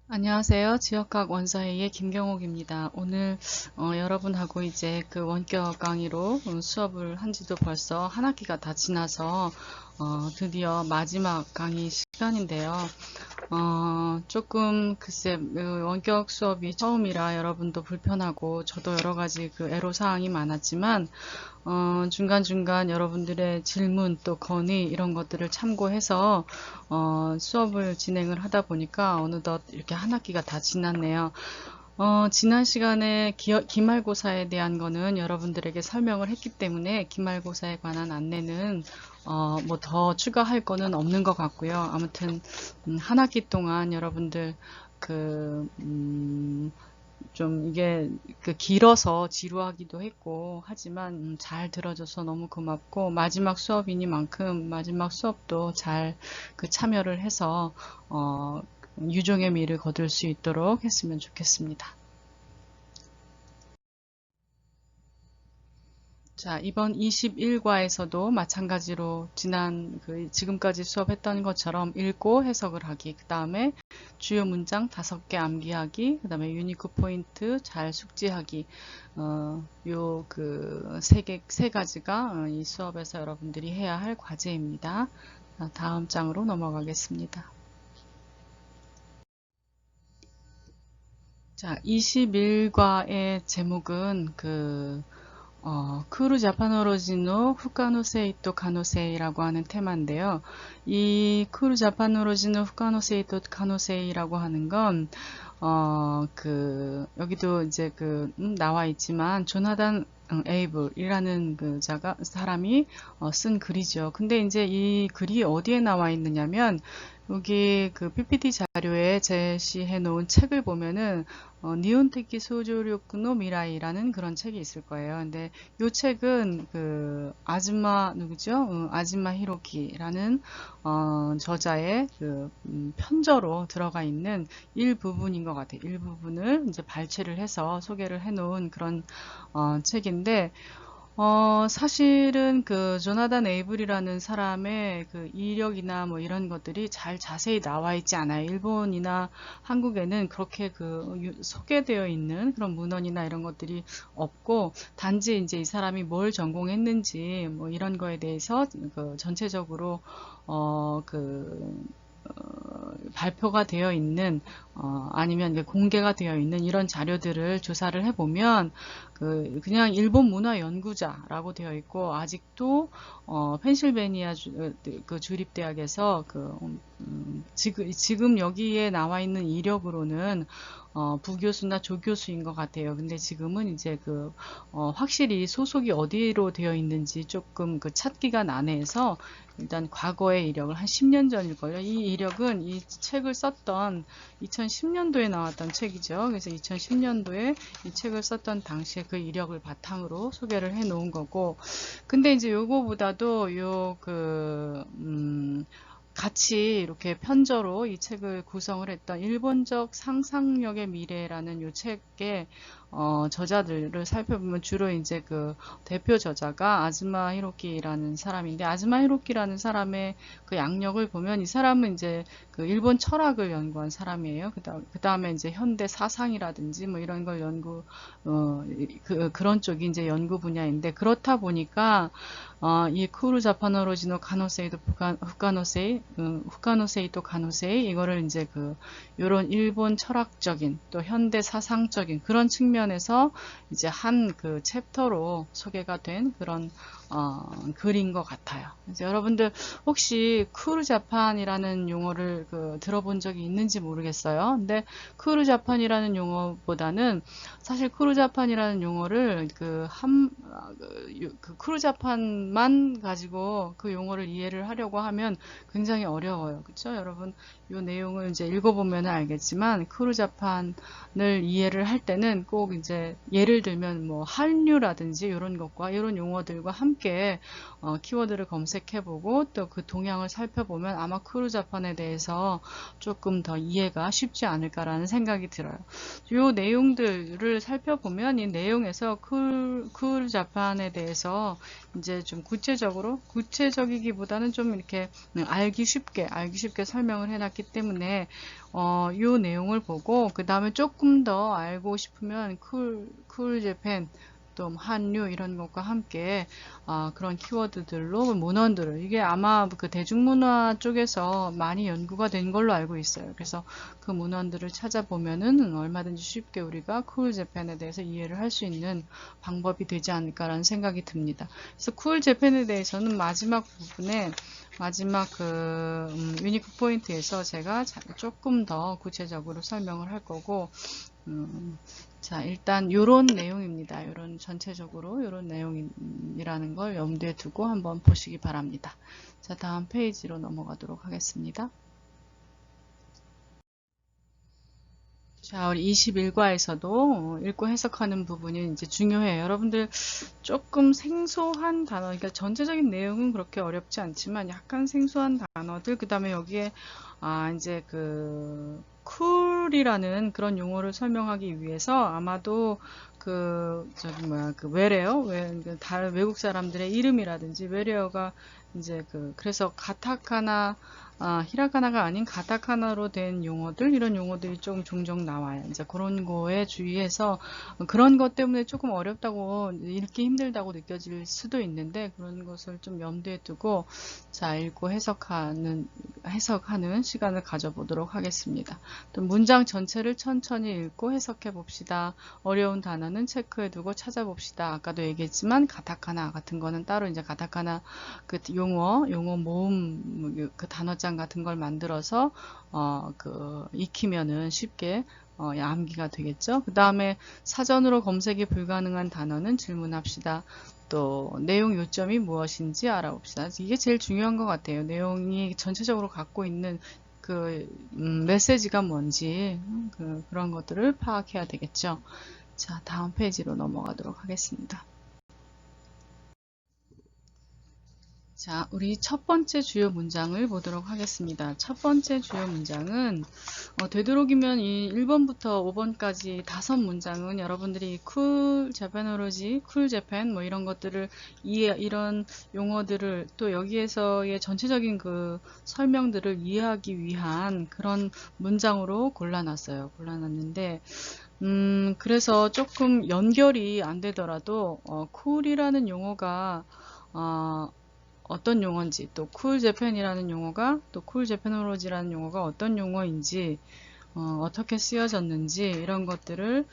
안녕하세요. 지역학 원서회의 김경옥입니다. 오늘 여러분하고 이제 그 원격 강의로 수업을 한 지도 벌써 한 학기가 다 지나서 드디어 마지막 강의 시간인데요. 조금 글쎄 원격 수업이 처음이라 여러분도 불편하고 저도 여러 가지 그 애로사항이 많았지만 중간중간 여러분들의 질문 또 건의 이런 것들을 참고해서 수업을 진행을 하다 보니까 어느덧 이렇게 한 학기가 다 지났네요. 지난 시간에 기말고사에 대한 거는 여러분들에게 설명을 했기 때문에 기말고사에 관한 안내는 뭐 더 추가할 거는 없는 것 같고요. 아무튼 한 학기 동안 여러분들 그 좀 이게 그 길어서 지루하기도 했고 하지만 잘 들어줘서 너무 고맙고 마지막 수업이니만큼 마지막 수업도 잘 그 참여를 해서 유종의 미를 거둘 수 있도록 했으면 좋겠습니다. 자, 이번 21과에서도 마찬가지로 지금까지 수업했던 것처럼 읽고 해석을 하기, 그 다음에 주요 문장 5개 암기하기, 그 다음에 유니크 포인트 잘 숙지하기, 세 가지가 이 수업에서 여러분들이 해야 할 과제입니다. 자, 다음 장으로 넘어가겠습니다. 자, 21과의 제목은 크루 자파노로지노 후카노세이토 가노세이라고 하는 테마인데요. 이 크루 자파노로지노 후카노세이토 가노세이라고 하는 건, 여기도 이제 나와 있지만, 조나단 에이블이라는 사람이 쓴 글이죠. 근데 이제 이 글이 어디에 나와 있느냐면, 여기 그 PPT 자료에 제시해 놓은 책을 보면은 니온테키 소조력노 미라이라는 그런 책이 있을 거예요. 근데 이 책은 그 아즈마 누구죠? 아즈마 히로키라는 저자의 편저로 들어가 있는 일부분인 것 같아요. 일부분을 이제 발췌를 해서 소개를 해 놓은 그런 책인데 사실은 그 조나단 에이블이라는 사람의 그 이력이나 뭐 이런 것들이 잘 자세히 나와 있지 않아요. 일본이나 한국에는 그렇게 소개되어 있는 그런 문헌이나 이런 것들이 없고, 단지 이제 이 사람이 뭘 전공했는지 뭐 이런 거에 대해서 그 전체적으로 어, 그 발표가 되어 있는 아니면 공개가 되어 있는 이런 자료들을 조사를 해보면 그냥 일본 문화 연구자라고 되어 있고 아직도 펜실베니아 그 주립대학에서 지금 여기에 나와 있는 이력으로는 부교수나 조교수인 것 같아요. 근데 지금은 이제 확실히 소속이 어디로 되어 있는지 조금 찾기가 난해해서 일단 과거의 이력을 한 10년 전일걸요. 이 이력은 이 책을 썼던 2010년도에 나왔던 책이죠. 그래서 2010년도에 이 책을 썼던 당시에 그 이력을 바탕으로 소개를 해 놓은 거고. 근데 이제 요거보다도 같이 이렇게 편저로 이 책을 구성을 했던 일본적 상상력의 미래라는 요 책의 저자들을 살펴보면 주로 이제 대표 저자가 아즈마 히로키라는 사람인데 아즈마 히로키라는 사람의 그 양력을 보면 이 사람은 이제 일본 철학을 연구한 사람이에요. 그다음에 이제 현대 사상이라든지 뭐 이런 걸 그런 쪽이 이제 연구 분야인데 그렇다 보니까 이 쿠루 자파노로지노 가노세이도 후카노세이 또 가노세이 이거를 이제 요런 일본 철학적인 또 현대 사상적인 그런 측면에서 이제 한 챕터로 소개가 된 그런 글인 것 같아요. 그래서 여러분들 혹시 쿠르자판이라는 용어를 들어본 적이 있는지 모르겠어요. 근데 쿠르자판이라는 용어보다는 사실 쿠르자판이라는 용어를 쿠르자판만 가지고 그 용어를 이해를 하려고 하면 굉장히 어려워요. 그렇죠? 여러분 이 내용을 이제 읽어보면 알겠지만 쿠르자판을 이해를 할 때는 꼭 이제 예를 들면 뭐 한류라든지 이런 것과 이런 용어들과 함께 키워드를 검색해보고 또 그 동향을 살펴보면 아마 쿠르자판에 대해서 조금 더 이해가 쉽지 않을까라는 생각이 들어요. 이 내용들을 살펴보면 이 내용에서 쿠르자판에 대해서 이제 좀 구체적이기보다는 좀 이렇게 알기 쉽게 설명을 해놨기 때문에 요 내용을 보고 그 다음에 조금 더 알고 싶으면 쿨 재팬 또 한류 이런 것과 함께 그런 키워드들로 문헌들을 이게 아마 그 대중문화 쪽에서 많이 연구가 된 걸로 알고 있어요. 그래서 그 문헌들을 찾아보면은 얼마든지 쉽게 우리가 쿨 재팬에 대해서 이해를 할 수 있는 방법이 되지 않을까라는 생각이 듭니다. 그래서 쿨 재팬에 대해서는 마지막 부분에 마지막 그 유니크 포인트에서 제가 조금 더 구체적으로 설명을 할 거고 자, 일단 요런 내용입니다. 요런 전체적으로 요런 내용이라는 걸 염두에 두고 한번 보시기 바랍니다. 자, 다음 페이지로 넘어가도록 하겠습니다. 자, 우리 21과에서도 읽고 해석하는 부분이 이제 중요해요. 여러분들 조금 생소한 단어, 그러니까 전체적인 내용은 그렇게 어렵지 않지만 약간 생소한 단어들, 그 다음에 여기에 이제 그 쿨이라는 그런 용어를 설명하기 위해서 아마도 저기 뭐야 그 외래어, 다른 외국 사람들의 이름이라든지 외래어가 이제 그래서 가타카나 히라가나가 아닌 가타카나로 된 용어들, 이런 용어들이 좀 종종 나와요. 이제 그런 거에 주의해서 그런 것 때문에 조금 어렵다고, 읽기 힘들다고 느껴질 수도 있는데, 그런 것을 좀 염두에 두고, 자, 읽고 해석하는 시간을 가져보도록 하겠습니다. 또 문장 전체를 천천히 읽고 해석해 봅시다. 어려운 단어는 체크해 두고 찾아봅시다. 아까도 얘기했지만, 가타카나 같은 거는 따로 이제 가타카나 그 용어 모음, 그 단어장 같은 걸 만들어서 익히면은 쉽게 암기가 되겠죠. 그 다음에 사전으로 검색이 불가능한 단어는 질문합시다. 또 내용 요점이 무엇인지 알아봅시다. 이게 제일 중요한 것 같아요. 내용이 전체적으로 갖고 있는 메시지가 뭔지 그런 것들을 파악해야 되겠죠. 자, 다음 페이지로 넘어가도록 하겠습니다. 자, 우리 첫 번째 주요 문장을 보도록 하겠습니다. 첫 번째 주요 문장은 되도록이면 이 1번부터 5번까지 5문장은 여러분들이 쿨 재패놀로지, 쿨 재팬 뭐 이런 것들을 이런 용어들을 또 여기에서의 전체적인 그 설명들을 이해하기 위한 그런 문장으로 골라놨는데 그래서 조금 연결이 안 되더라도 쿨이라는 용어가 어떤 용어인지, 또 쿨 재팬이라는 용어가, 또 쿨 재패놀로지라는 용어가 어떤 용어인지, 어떻게 쓰여졌는지 이런 것들을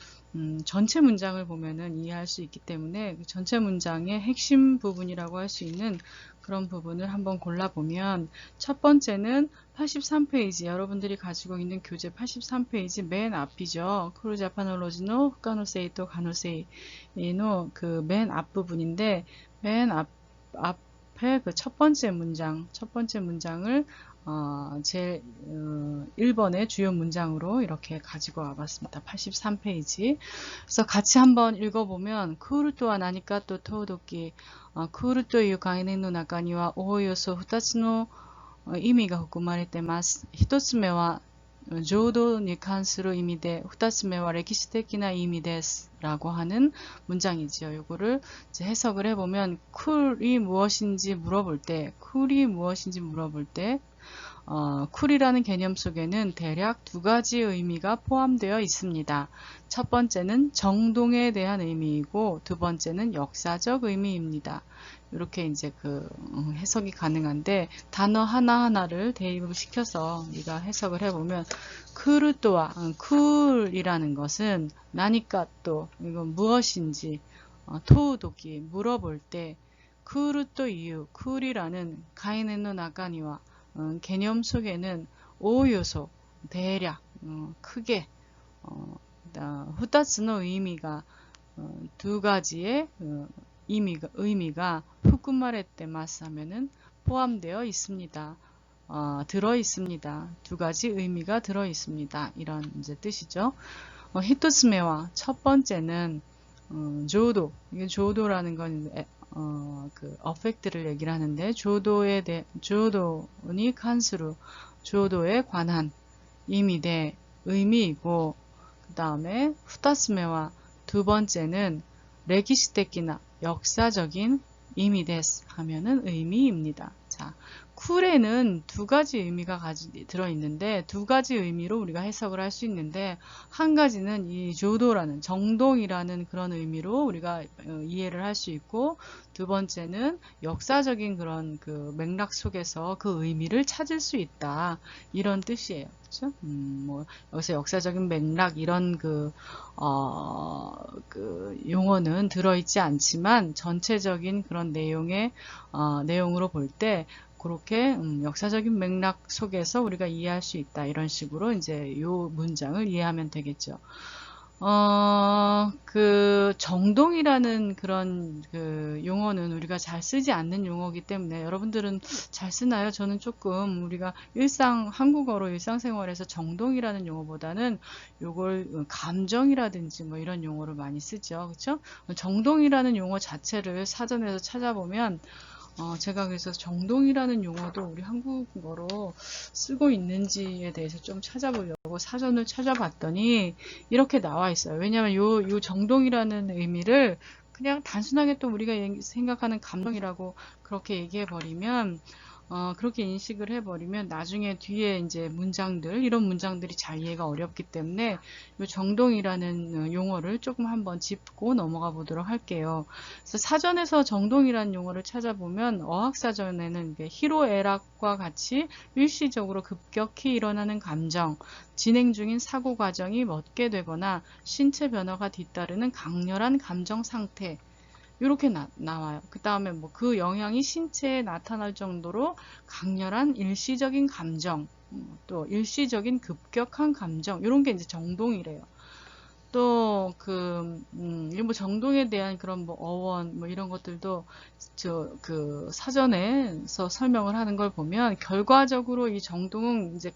전체 문장을 보면은 이해할 수 있기 때문에 전체 문장의 핵심 부분이라고 할 수 있는 그런 부분을 한번 골라보면, 첫 번째는 83페이지, 여러분들이 가지고 있는 교재 83페이지 맨 앞이죠. 쿨 재패놀로지노 후카노세이 또 가노세이노 그 맨 앞부분인데, 맨 앞에 그 첫 번째 문장을 제 1번의 주요 문장으로 이렇게 가지고 와봤습니다. 83페이지. 그래서 같이 한번 읽어보면,クールとは何かと問うとき、クールという概念の中にはおおよそ2つの意味が含まれています。1つ目は浄土に関する意味で、2つ目は歴史的な意味です。라고 하는 문장이지요. 요거를 이제 해석을 해보면, 쿨이 무엇인지 물어볼 때, 쿨이라는 개념 속에는 대략 두 가지 의미가 포함되어 있습니다. 첫 번째는 정동에 대한 의미이고, 두 번째는 역사적 의미입니다. 이렇게 이제 해석이 가능한데, 단어 하나하나를 대입을 시켜서 우리가 해석을 해보면, 쿨또와 쿨이라는 것은 나니까 또 이건 무엇인지 토우도기 물어볼 때, 쿨또 이유, 쿨이라는 가이넨노 나가니와 개념 속에는 5요소 대략 크게 후타츠의 의미가 두 가지의 의미가 후쿠마레테마스 하면은 포함되어 있습니다. 들어 있습니다. 두 가지 의미가 들어 있습니다. 이런 이제 뜻이죠. 히토스메와 첫 번째는 조도, 이게 조도라는 건 그 어펙트를 얘기를 하는데, 조도니 칸스루, 조도에 관한 의미대 의미이고, 그 다음에 후타스메와 두 번째는 레기시테키나 역사적인 의미 데스 하면은 의미입니다. 자, 쿨에는 두 가지 의미가 들어있는데 두 가지 의미로 우리가 해석을 할 수 있는데 한 가지는 이 조도라는 정동이라는 그런 의미로 우리가 이해를 할 수 있고 두 번째는 역사적인 그런 그 맥락 속에서 그 의미를 찾을 수 있다 이런 뜻이에요. 그렇죠? 뭐 여기서 역사적인 맥락 이런 그 용어는 들어있지 않지만 전체적인 그런 내용으로 볼 때 그렇게 역사적인 맥락 속에서 우리가 이해할 수 있다. 이런 식으로 이제 요 문장을 이해하면 되겠죠. 그 정동이라는 그런 그 용어는 우리가 잘 쓰지 않는 용어이기 때문에 여러분들은 잘 쓰나요? 저는 조금 우리가 한국어로 일상생활에서 정동이라는 용어보다는 요걸 감정이라든지 뭐 이런 용어를 많이 쓰죠. 그렇죠? 정동이라는 용어 자체를 사전에서 찾아보면 제가 그래서 정동이라는 용어도 우리 한국어로 쓰고 있는지에 대해서 좀 찾아보려고 사전을 찾아봤더니 이렇게 나와 있어요. 왜냐하면 요 정동이라는 의미를 그냥 단순하게 또 우리가 생각하는 감정이라고 그렇게 얘기해버리면 그렇게 인식을 해버리면 나중에 뒤에 이제 이런 문장들이 잘 이해가 어렵기 때문에 이 정동이라는 용어를 조금 한번 짚고 넘어가 보도록 할게요. 그래서 사전에서 정동이라는 용어를 찾아보면 어학사전에는 희로애락과 같이 일시적으로 급격히 일어나는 감정, 진행 중인 사고 과정이 멎게 되거나 신체 변화가 뒤따르는 강렬한 감정 상태, 이렇게 나와요. 그 다음에 뭐 그 영향이 신체에 나타날 정도로 강렬한 일시적인 감정, 또 일시적인 급격한 감정, 이런 게 이제 정동이래요. 또 뭐 정동에 대한 그런 뭐 어원 뭐 이런 것들도 그 사전에서 설명을 하는 걸 보면 결과적으로 이 정동은 이제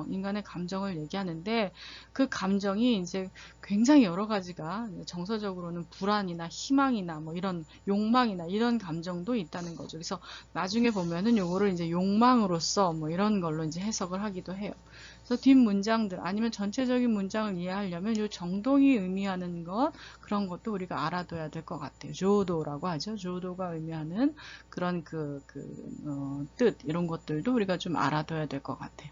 인간의 감정을 얘기하는데 그 감정이 이제 굉장히 여러 가지가 정서적으로는 불안이나 희망이나 뭐 이런 욕망이나 이런 감정도 있다는 거죠. 그래서 나중에 보면은 요거를 이제 욕망으로서 뭐 이런 걸로 이제 해석을 하기도 해요. 그래서 뒷 문장들 아니면 전체적인 문장을 이해하려면 이 정동이 의미하는 것 그런 것도 우리가 알아둬야 될 것 같아요. 조도라고 하죠. 조도가 의미하는 그런 뜻 이런 것들도 우리가 좀 알아둬야 될 것 같아요.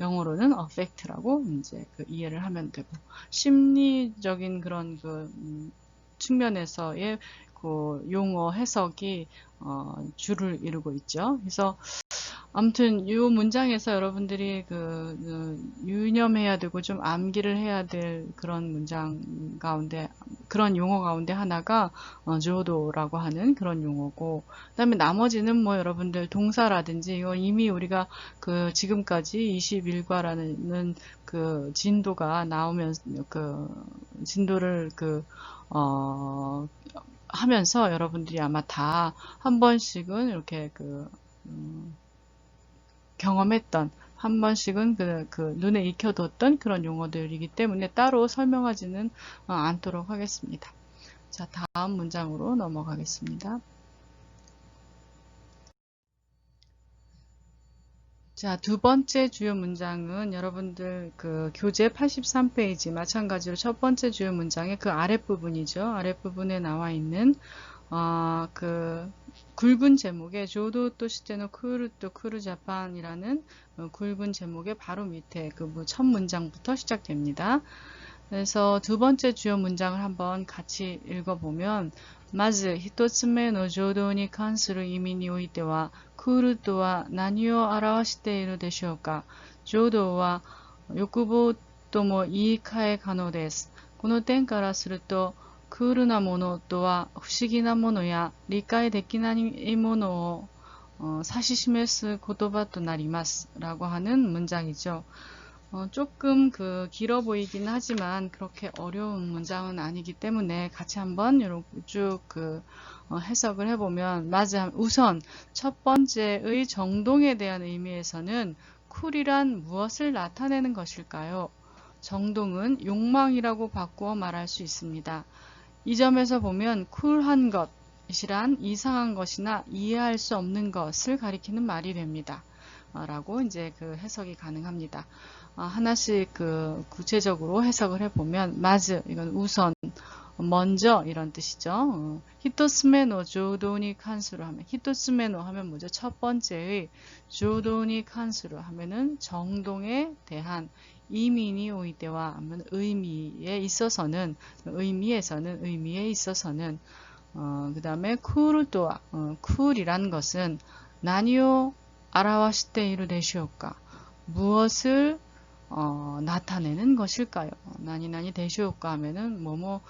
영어로는 affect라고 이제 이해를 하면 되고 심리적인 그런 측면에서의 용어 해석이 주를 이루고 있죠. 그래서 아무튼 이 문장에서 여러분들이 유념해야 되고 좀 암기를 해야 될 그런 문장 가운데 그런 용어 가운데 하나가 조도라고 하는 그런 용어고 그다음에 나머지는 뭐 여러분들 동사라든지 이거 이미 우리가 지금까지 21과라는 진도가 나오면서 진도를 하면서 여러분들이 아마 다 한 번씩은 이렇게 경험했던 한 번씩은 눈에 익혀뒀던 그런 용어들이기 때문에 따로 설명하지는 않도록 하겠습니다. 자, 다음 문장으로 넘어가겠습니다. 자, 두 번째 주요 문장은 여러분들 교재 83페이지 마찬가지로 첫 번째 주요 문장의 아랫부분이죠. 아랫부분에 나와 있는 굵은 제목의 조도 또 시테노 쿠르 또 쿠르 자판이라는 굵은 제목의 바로 밑에 첫 문장부터 시작됩니다. 그래서 두 번째 주요 문장을 한번 같이 읽어보면 마즈 히토츠메 노 조도に関する意味においてはクールとは何を表しているでしょうか。浄土は欲望とも言い換え可能です。この点からするとクールなものとは不思議なものや理解できないものを指し示す言葉となります。라고 하는 문장이죠. 조금 길어 보이긴 하지만 그렇게 어려운 문장은 아니기 때문에 같이 한번 이렇게 쭉 해석을 해보면 우선 첫 번째의 정동에 대한 의미에서는 쿨이란 무엇을 나타내는 것일까요? 정동은 욕망이라고 바꾸어 말할 수 있습니다. 이 점에서 보면 쿨한 것이란 이상한 것이나 이해할 수 없는 것을 가리키는 말이 됩니다. 라고 이제 해석이 가능합니다. 하나씩 구체적으로 해석을 해보면 마즈 이건 우선 먼저 이런 뜻이죠. 히토스메노 조도니 칸수로 하면 히토스메노 하면 뭐죠? 첫 번째의 조도니 칸수로 하면은 정동에 대한 이민이 오이때와 하면 의미에 있어서는 의미에 있어서는 그 다음에 쿨도와 쿨이란 것은 나니오 아라와시테이루 데시오까 무엇을 나타내는 것일까요? 나니나니 데시오까 하면은 뭐뭐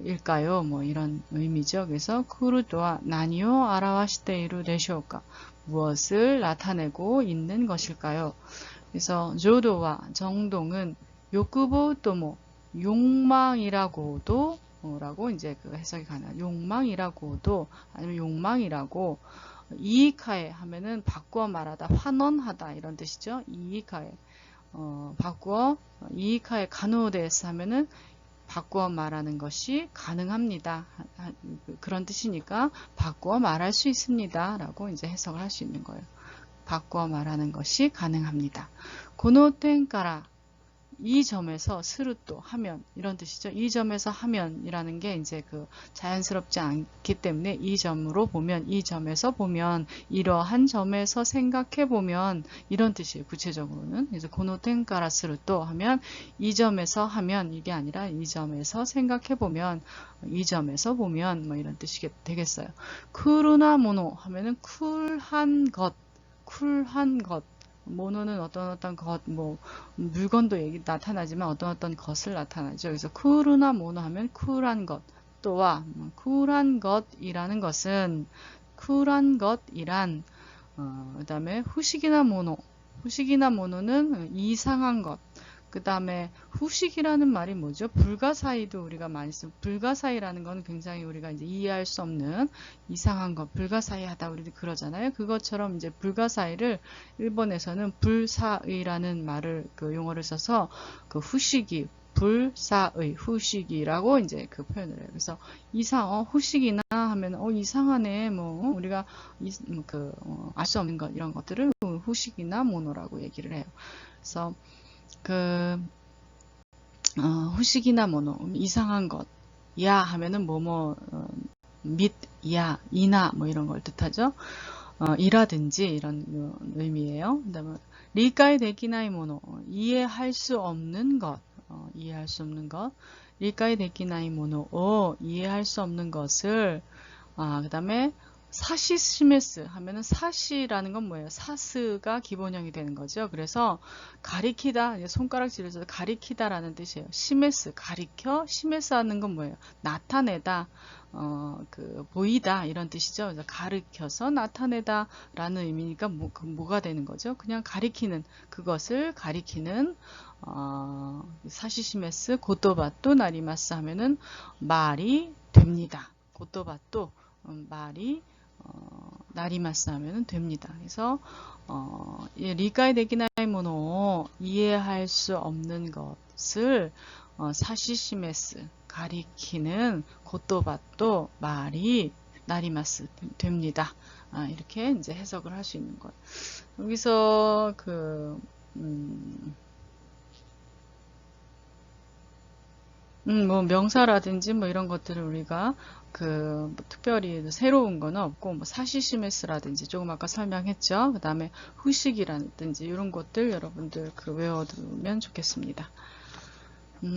일까요? 뭐 이런 의미죠. 그래서 쿨도와 나니오 아라와시테이루 데시오까 무엇을 나타내고 있는 것일까요? 그래서 조도와 정동은 욕구보 또뭐 욕망이라고도 라고 이제 그 해석이 가능해요. 욕망이라고도 아니면 욕망이라고 이익하에 하면은 바꾸어 말하다 환원하다 이런 뜻이죠. 이익하에 바꾸어 이익하에 가노데스 하면은 바꾸어 말하는 것이 가능합니다. 그런 뜻이니까 바꾸어 말할 수 있습니다. 라고 이제 해석을 할 수 있는 거예요. 바꾸어 말하는 것이 가능합니다. 고노텐까라 이 점에서 스루또 하면 이런 뜻이죠. 이 점에서 하면이라는 게 이제 그 자연스럽지 않기 때문에 이 점으로 보면 이 점에서 보면 이러한 점에서 생각해 보면 이런 뜻이에요. 구체적으로는 그래서 고노텐까라 스루또 하면 이 점에서 하면 이게 아니라 이 점에서 생각해 보면 이 점에서 보면 뭐 이런 뜻이 되겠어요. 쿨나 모노 하면은 쿨한 것 모노는 어떤 것, 뭐, 물건도 나타나지만 어떤 것을 나타나죠. 그래서 쿨이나 모노 하면 쿨한 것. 또와, 쿨한 것이라는 것은, 쿨한 것이란, 그 다음에 후식이나 모노는 이상한 것. 그 다음에 후식이라는 말이 뭐죠? 불가사의도 우리가 많이 쓰고 불가사의라는 건 굉장히 우리가 이제 이해할 수 없는 이상한 것, 불가사의하다 우리도 그러잖아요. 그것처럼 이제 불가사의를 일본에서는 불사의라는 말을 그 용어를 써서 그 후식이 불사의 후식이라고 이제 그 표현을 해요. 그래서 후식이나 하면 이상하네 뭐 우리가 알 수 없는 것 이런 것들을 후식이나 모노라고 얘기를 해요. 그래서 후식이나 모노 이상한 것, 야 하면은 및, 야, 이나 뭐 이런 걸 뜻하죠. 이라든지 이런 의미예요. 그다음에 리카이 데키나이 모노 이해할 수 없는 것, 리카이 데키나이 모노 이해할 수 없는 것을 그다음에 사시시메스 하면은 사시라는 건 뭐예요? 사스가 기본형이 되는 거죠. 그래서 가리키다, 손가락질에서 가리키다라는 뜻이에요. 시메스, 가리켜, 시메스 하는 건 뭐예요? 나타내다, 보이다 이런 뜻이죠. 그래서 가르켜서 나타내다라는 의미니까 뭐가 되는 거죠? 그냥 가리키는 그것을 가리키는 사시시메스 고토바또 나리마스 하면은 말이 됩니다. 고토바또 말이 나리마스 하면 됩니다. 그래서 리카이 데키나이 모노 이해할 수 없는 것을 사시시메스 가리키는 고토바또 말이 나리마스 됩니다. 이렇게 이제 해석을 할 수 있는 것. 여기서 뭐 명사라든지 뭐 이런 것들을 우리가 뭐 특별히 새로운 거는 없고 뭐 사시시메스라든지 조금 아까 설명했죠. 그 다음에 후식이라든지 이런 것들 여러분들 외워두면 좋겠습니다.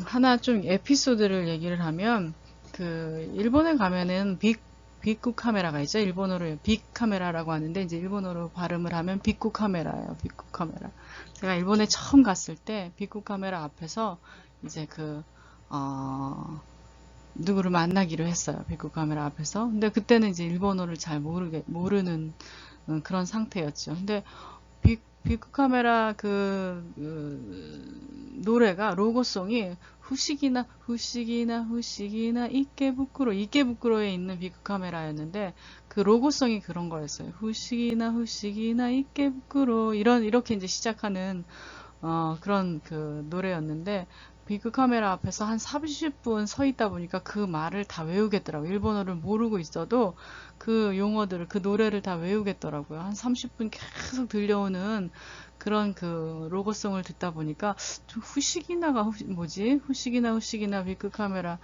하나 좀 에피소드를 얘기를 하면 일본에 가면은 빅쿠 카메라가 있죠. 일본어로 빅 카메라라고 하는데 이제 일본어로 발음을 하면 빅쿠 카메라예요. 빅쿠 카메라. 제가 일본에 처음 갔을 때 빅쿠 카메라 앞에서 이제 누구를 만나기로 했어요. 빅쿠 카메라 앞에서. 근데 그때는 이제 일본어를 잘 모르는 그런 상태였죠. 근데 빅쿠 카메라 노래가 로고송이 후식이나 이케부쿠로에 있는 빅쿠 카메라였는데 그 로고송이 그런 거였어요. 후식이나 이케부쿠로 이렇게 이제 시작하는 그런 노래였는데 빅 카메라 앞에서 한 30분 서 있다 보니까 그 말을 다 외우겠더라고요. 일본어를 모르고 있어도 그 용어들을, 그 노래를 다 외우겠더라고요. 한 30분 계속 들려오는 그런 로고송을 듣다 보니까 좀 후식이나 빅 카메라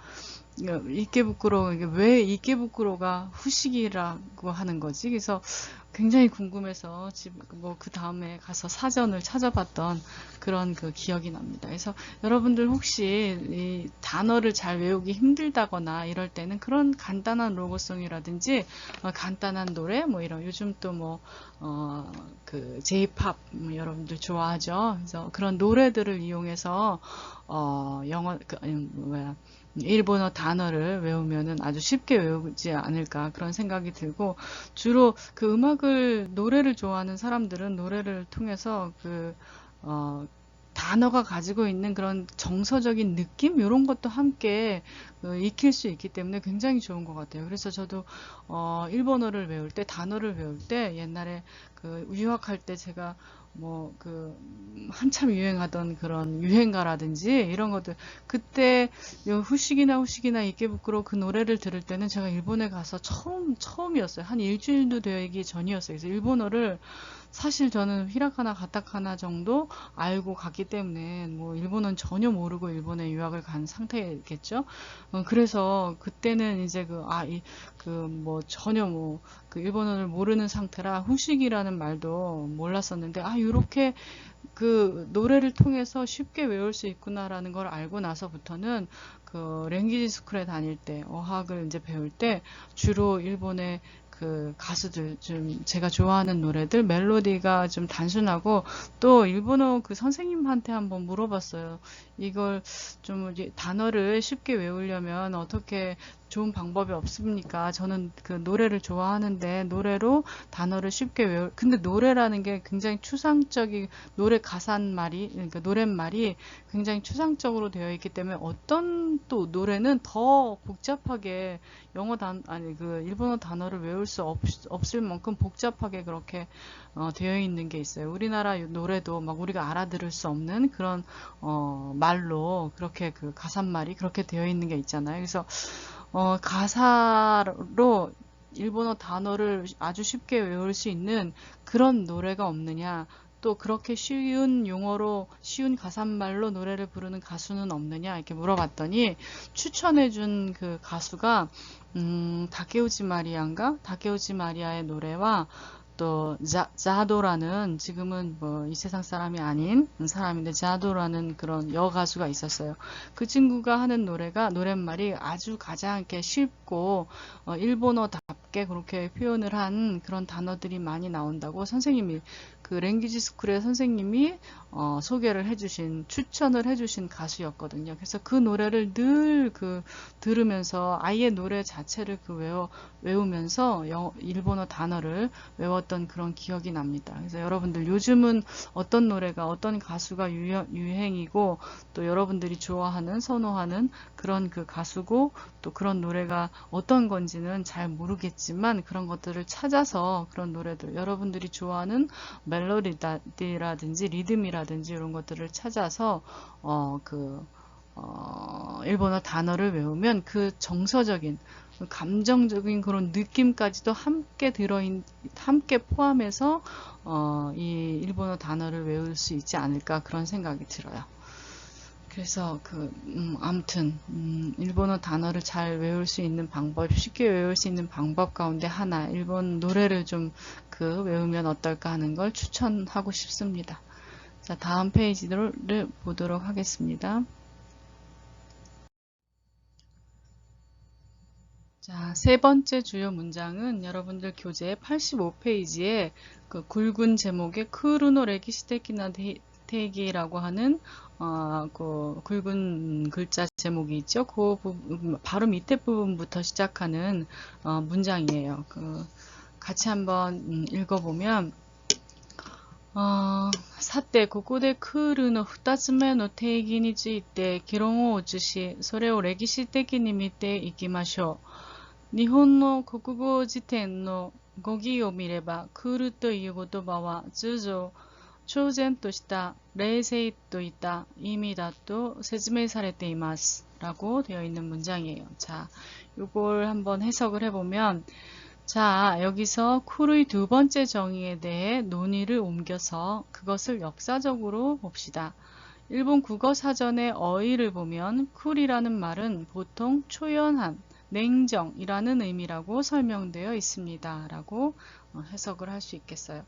이케부쿠로, 이게 왜 이케부쿠로가 후식이라고 하는 거지? 그래서 굉장히 궁금해서 그 다음에 가서 사전을 찾아봤던 그런 그 기억이 납니다. 그래서 여러분들 혹시 이 단어를 잘 외우기 힘들다거나 이럴 때는 그런 간단한 로고송이라든지 간단한 노래 뭐 이런 요즘 또 뭐 그 J-pop 여러분들 좋아하죠. 그래서 그런 노래들을 이용해서 영어 뭐야 일본어 단어를 외우면은 아주 쉽게 외우지 않을까 그런 생각이 들고 주로 그 음악을 노래를 좋아하는 사람들은 노래를 통해서 단어가 가지고 있는 그런 정서적인 느낌 이런 것도 함께 익힐 수 있기 때문에 굉장히 좋은 것 같아요. 그래서 저도 일본어를 외울 때 단어를 외울 때 옛날에 그 유학할 때 제가 뭐 한참 유행하던 그런 유행가라든지 이런 것들 그때 후식이나 이케부쿠로 그 노래를 들을 때는 제가 일본에 가서 처음이었어요. 한 일주일도 되기 전이었어요. 그래서 일본어를 사실 저는 히라카나 가타카나 정도 알고 갔기 때문에 뭐 일본어는 전혀 모르고 일본에 유학을 간 상태겠죠. 그래서 그때는 이제 전혀 그 일본어를 모르는 상태라 후식이라는 말도 몰랐었는데 요렇게 그 노래를 통해서 쉽게 외울 수 있구나라는 걸 알고 나서부터는 그 랭귀지 스쿨에 다닐 때 어학을 이제 배울 때 주로 일본의 그 가수들 좀 제가 좋아하는 노래들 멜로디가 좀 단순하고 또 일본어 그 선생님한테 한번 물어봤어요. 이걸 좀 단어를 쉽게 외우려면 어떻게 좋은 방법이 없습니까? 저는 그 노래를 좋아하는데 노래로 단어를 쉽게 근데 노래라는 게 굉장히 추상적인 노래 가사말이 그러니까 노랫말이 굉장히 추상적으로 되어 있기 때문에 어떤 또 노래는 더 복잡하게 아니 그 일본어 단어를 외울 수 없을 만큼 복잡하게 그렇게 되어 있는 게 있어요. 우리나라 노래도 막 우리가 알아들을 수 없는 그런 말로 그렇게 그 가사말이 그렇게 되어 있는 게 있잖아요. 그래서 가사로 일본어 단어를 아주 쉽게 외울 수 있는 그런 노래가 없느냐, 또 그렇게 쉬운 용어로 쉬운 가사말로 노래를 부르는 가수는 없느냐 이렇게 물어봤더니 추천해준 그 가수가 다케우지 마리아인가? 다케우지 마리아의 노래와 또 자도라는 지금은 뭐 이 세상 사람이 아닌 사람인데 자도라는 그런 여가수가 있었어요. 그 친구가 하는 노랫말이 아주 가장 이렇게 쉽고 일본어답게 그렇게 표현을 한 그런 단어들이 많이 나온다고 선생님이 그 랭귀지 스쿨의 선생님이 추천을 해주신 가수였거든요. 그래서 그 노래를 늘 들으면서 아예 노래 자체를 외우면서 일본어 단어를 외웠던 그런 기억이 납니다. 그래서 여러분들 요즘은 어떤 노래가 어떤 가수가 유행이고 또 여러분들이 좋아하는 선호하는 그런 그 가수고 또 그런 노래가 어떤 건지는 잘 모르겠지만 그런 것들을 찾아서 그런 노래들 여러분들이 좋아하는 멜로디라든지 리듬이라든지 이런 것들을 찾아서 일본어 단어를 외우면 그 정서적인 감정적인 그런 느낌까지도 함께 포함해서 이 일본어 단어를 외울 수 있지 않을까 그런 생각이 들어요. 그래서 아무튼 일본어 단어를 잘 외울 수 있는 방법, 쉽게 외울 수 있는 방법 가운데 하나, 일본 노래를 좀 외우면 어떨까 하는 걸 추천하고 싶습니다. 자, 다음 페이지를 보도록 하겠습니다. 자, 세 번째 주요 문장은 여러분들 교재 85페이지에 그 굵은 제목의 크루노 레기시테키나 테기라고 하는 그 굵은 글자 제목이 있죠. 그 부분, 바로 밑에 부분부터 시작하는 문장이에요. 같이 한번 읽어보면 さて、ここでクールの二つ目の定義について議論を移し、それを歴史的に見ていきましょう。日本の国語辞典の語義を見れば、クールという言葉は通常、超然とした冷静といった意味だと説明されています。라고 되어 있는 문장이에요. 자, 이걸 한번 해석을 해보면 자, 여기서 쿨의 두 번째 정의에 대해 논의를 옮겨서 그것을 역사적으로 봅시다. 일본 국어 사전의 어휘를 보면 쿨이라는 말은 보통 초연한, 냉정이라는 의미라고 설명되어 있습니다. 라고 해석을 할 수 있겠어요.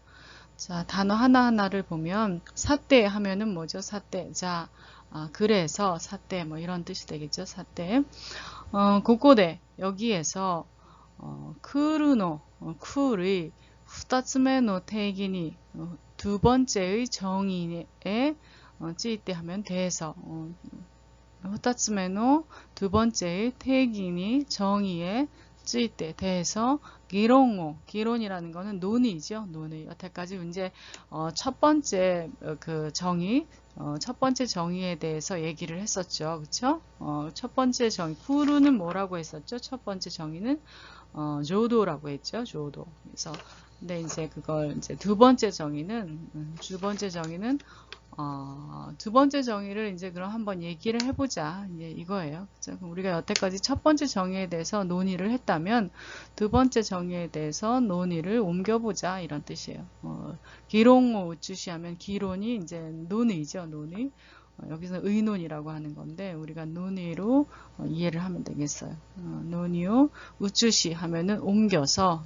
자, 단어 하나하나를 보면 사때 하면은 뭐죠? 사때. 자, 그래서 사때 뭐 이런 뜻이 되겠죠? 사때. 고고대 여기에서 크루노 쿨의 2つ目の 定義に 두 번째의 정의에 찌이때 하면 대해서 2つ目の 두 번째의 定義に 정의에 찌이때 대해서 기론이라는 거는 논의죠. 논의. 여태까지 이제 첫 번째 그 정의 첫 번째 정의에 대해서 얘기를 했었죠. 그쵸? 첫 번째 정의, 쿠루는 뭐라고 했었죠? 첫 번째 정의는, 조도라고 했죠. 조도. 그래서, 근데 이제 그걸 이제 두 번째 정의는, 두 번째 정의를 이제 그럼 한번 얘기를 해보자. 이제 이거예요. 그죠? 우리가 여태까지 첫 번째 정의에 대해서 논의를 했다면, 두 번째 정의에 대해서 논의를 옮겨보자. 이런 뜻이에요. 기롱오 우추시 하면 기론이 이제 논의죠. 논의. 여기서 의논이라고 하는 건데, 우리가 논의로 이해를 하면 되겠어요. 논의요. 우추시 하면은 옮겨서,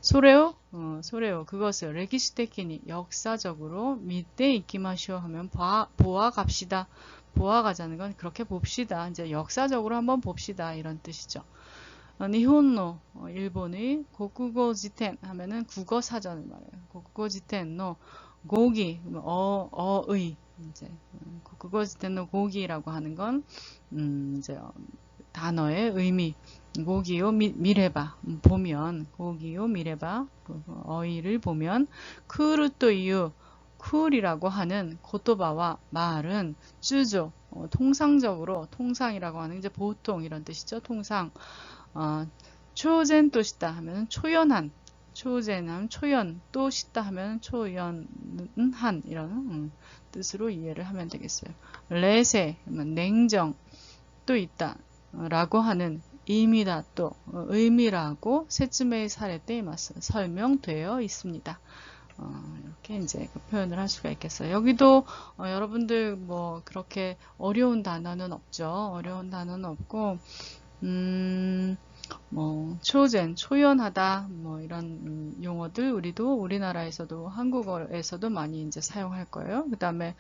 소래요? 소래요. 그것을 레기시테키니 역사적으로 밑에 이키마쇼 하면 보아 갑시다. 보아 가자는 건 그렇게 봅시다. 이제 역사적으로 한번 봅시다. 이런 뜻이죠. 니혼노 일본의 고국어 지텐 하면은 국어 사전을 말해요. 고국어 지텐노 고기 어의 이제 국어 지텐노 고기라고 하는 건 이제 단어의 의미 고기요 미래바 보면 고기요 미래바 어휘를 보면 크루또 이유 쿨이라고 하는 고토바와 말은 쭈조 통상적으로 통상이라고 하는 이제 보통 이런 뜻이죠. 통상 초젠 또 시다 하면 초연한 초젠하면 초연 또 시다 하면 초연한 이런 뜻으로 이해를 하면 되겠어요. 레세 냉정 또 있다 라고 하는 의미다 또 의미라고 세츠메이 사례 때 설명되어 있습니다. 이렇게 이제 그 표현을 할 수가 있겠어요. 여기도 여러분들 뭐 그렇게 어려운 단어는 없죠. 어려운 단어는 없고 뭐 초젠, 초연하다 뭐 이런 용어들 우리도 우리나라에서도 한국어에서도 많이 이제 사용할 거예요. 그 다음에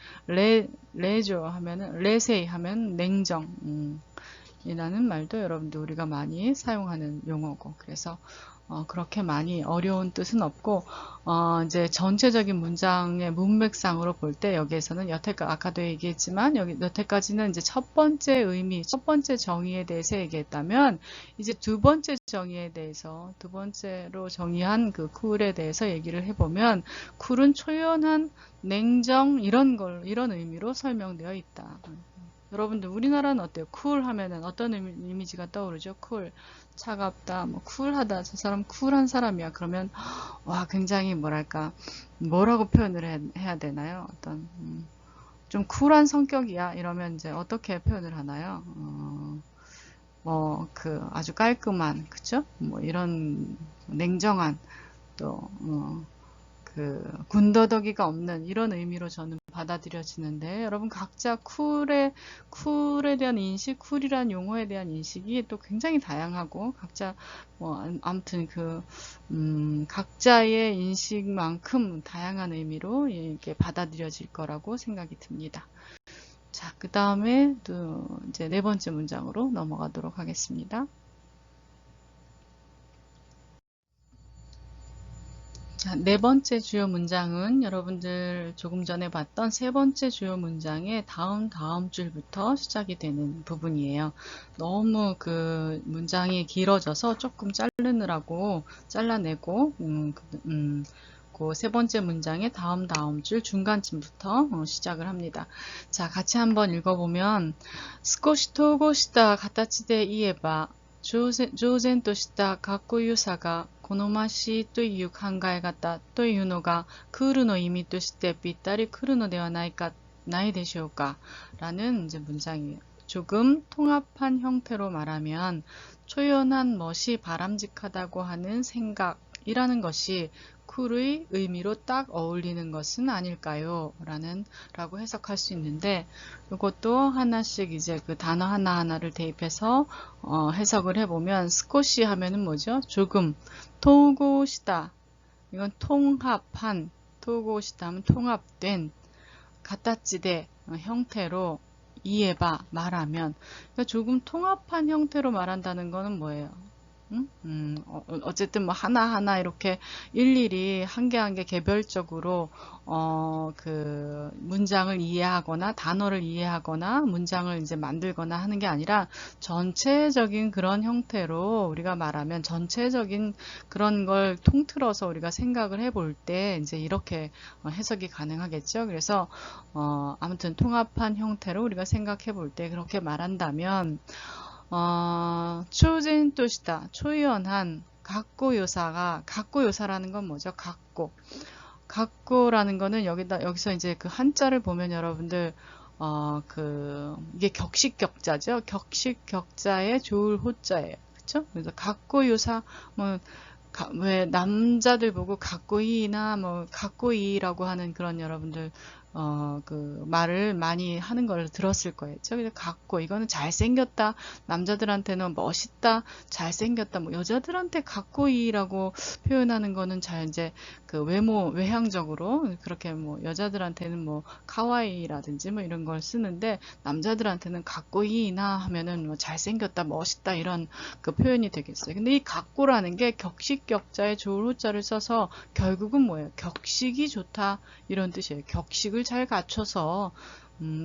레조 하면은 레세이 하면 냉정 이라는 말도 여러분들 우리가 많이 사용하는 용어고 그래서 그렇게 많이 어려운 뜻은 없고 이제 전체적인 문장의 문맥상으로 볼 때 여기에서는 여태까지 아까도 얘기했지만 여태까지는 이제 첫 번째 의미, 첫 번째 정의에 대해서 얘기했다면 이제 두 번째 정의에 대해서 두 번째로 정의한 그 쿨에 대해서 얘기를 해보면 쿨은 초연한 냉정 이런 의미로 설명되어 있다. 여러분들 우리나라는 어때요? 쿨 하면은 어떤 이미지가 떠오르죠? 쿨, 차갑다, 뭐 쿨하다, 저 사람 쿨한 사람이야. 그러면 와 굉장히 뭐랄까 뭐라고 표현을 해야 되나요? 어떤 좀 쿨한 성격이야. 이러면 이제 어떻게 표현을 하나요? 뭐 그 아주 깔끔한, 그쵸? 뭐 이런 냉정한 또 그 군더더기가 없는 이런 의미로 저는 받아들여지는데 여러분 각자 쿨에 대한 인식, 쿨이란 용어에 대한 인식이 또 굉장히 다양하고 각자 뭐 아무튼 그 각자의 인식만큼 다양한 의미로 이렇게 받아들여질 거라고 생각이 듭니다. 자, 그 다음에 또 이제 네 번째 문장으로 넘어가도록 하겠습니다. 자, 네 번째 주요 문장은 여러분들 조금 전에 봤던 세 번째 주요 문장의 다음 줄부터 시작이 되는 부분이에요. 너무 그 문장이 길어져서 조금 자르느라고 잘라내고 그 세 번째 문장의 다음 줄 중간쯤부터 시작을 합니다. 자, 같이 한번 읽어보면少し統合した形で言えば常然としたかっこよさが好ましいという考え方というのがクールの意味としてぴったりくるのではないでしょうか라는 이제 문장이에요. 조금 통합한 형태로 말하면 초연한 멋이 바람직하다고 하는 생각이라는 것이 쿨의 의미로 딱 어울리는 것은 아닐까요? 라고 해석할 수 있는데, 이것도 하나씩 이제 그 단어 하나하나를 대입해서 해석을 해보면, 스코시 하면은 뭐죠? 조금, 토고시다. 이건 통합한, 토고시다 하면 통합된, 가타치대 형태로 이해봐, 말하면. 그러니까 조금 통합한 형태로 말한다는 거는 뭐예요? 어쨌든 뭐 하나하나 이렇게 일일이 한 개 한 개 개별적으로 그 문장을 이해하거나 단어를 이해하거나 문장을 이제 만들거나 하는 게 아니라 전체적인 그런 형태로 우리가 말하면 전체적인 그런 걸 통틀어서 우리가 생각을 해볼 때 이제 이렇게 해석이 가능하겠죠. 그래서 아무튼 통합한 형태로 우리가 생각해 볼 때 그렇게 말한다면 초진도시다. 초연한 각고요사가, 각고요사라는 건 뭐죠? 각고. 각고라는 거는 여기서 이제 그 한자를 보면 여러분들, 이게 격식격자죠? 격식격자의 조울 호자예요. 그쵸? 그래서 각고요사, 뭐, 왜 남자들 보고 각고이나 뭐 각고이라고 하는 그런 여러분들 그 말을 많이 하는 걸 들었을 거예요. 그래서 각고 이거는 잘생겼다. 남자들한테는 멋있다. 잘생겼다. 뭐 여자들한테 각고이라고 표현하는 거는 잘 이제 그 외향적으로 그렇게 뭐 여자들한테는 뭐 카와이라든지 뭐 이런 걸 쓰는데 남자들한테는 각고이나 하면은 뭐 잘생겼다, 멋있다 이런 그 표현이 되겠어요. 근데 이 각고라는 게 격식격자의 조울호자를 써서 결국은 뭐예요? 격식이 좋다 이런 뜻이에요. 격식을 잘 갖춰서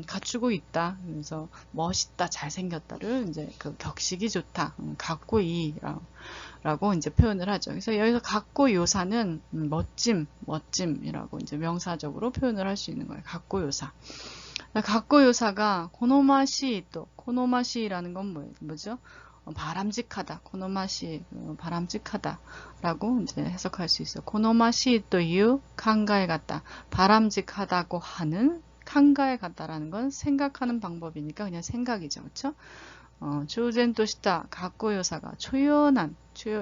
갖추고 있다. 그래서 멋있다, 잘생겼다를 이제 그 격식이 좋다, 각고이라고 이제 표현을 하죠. 그래서 여기서 각고요사는 멋짐이라고 이제 명사적으로 표현을 할 수 있는 거예요. 각고요사. 각고요사가 코노마시라는 건 뭐죠? 바람직하다, 코노마시, 바람직하다라고 이제 해석할 수 있어요. 코노마시 또 유 칸가에 같다, 바람직하다고 하는 칸가에 같다라는 건 생각하는 방법이니까 그냥 생각이죠, 그렇죠? 초젠토시다 각고요사가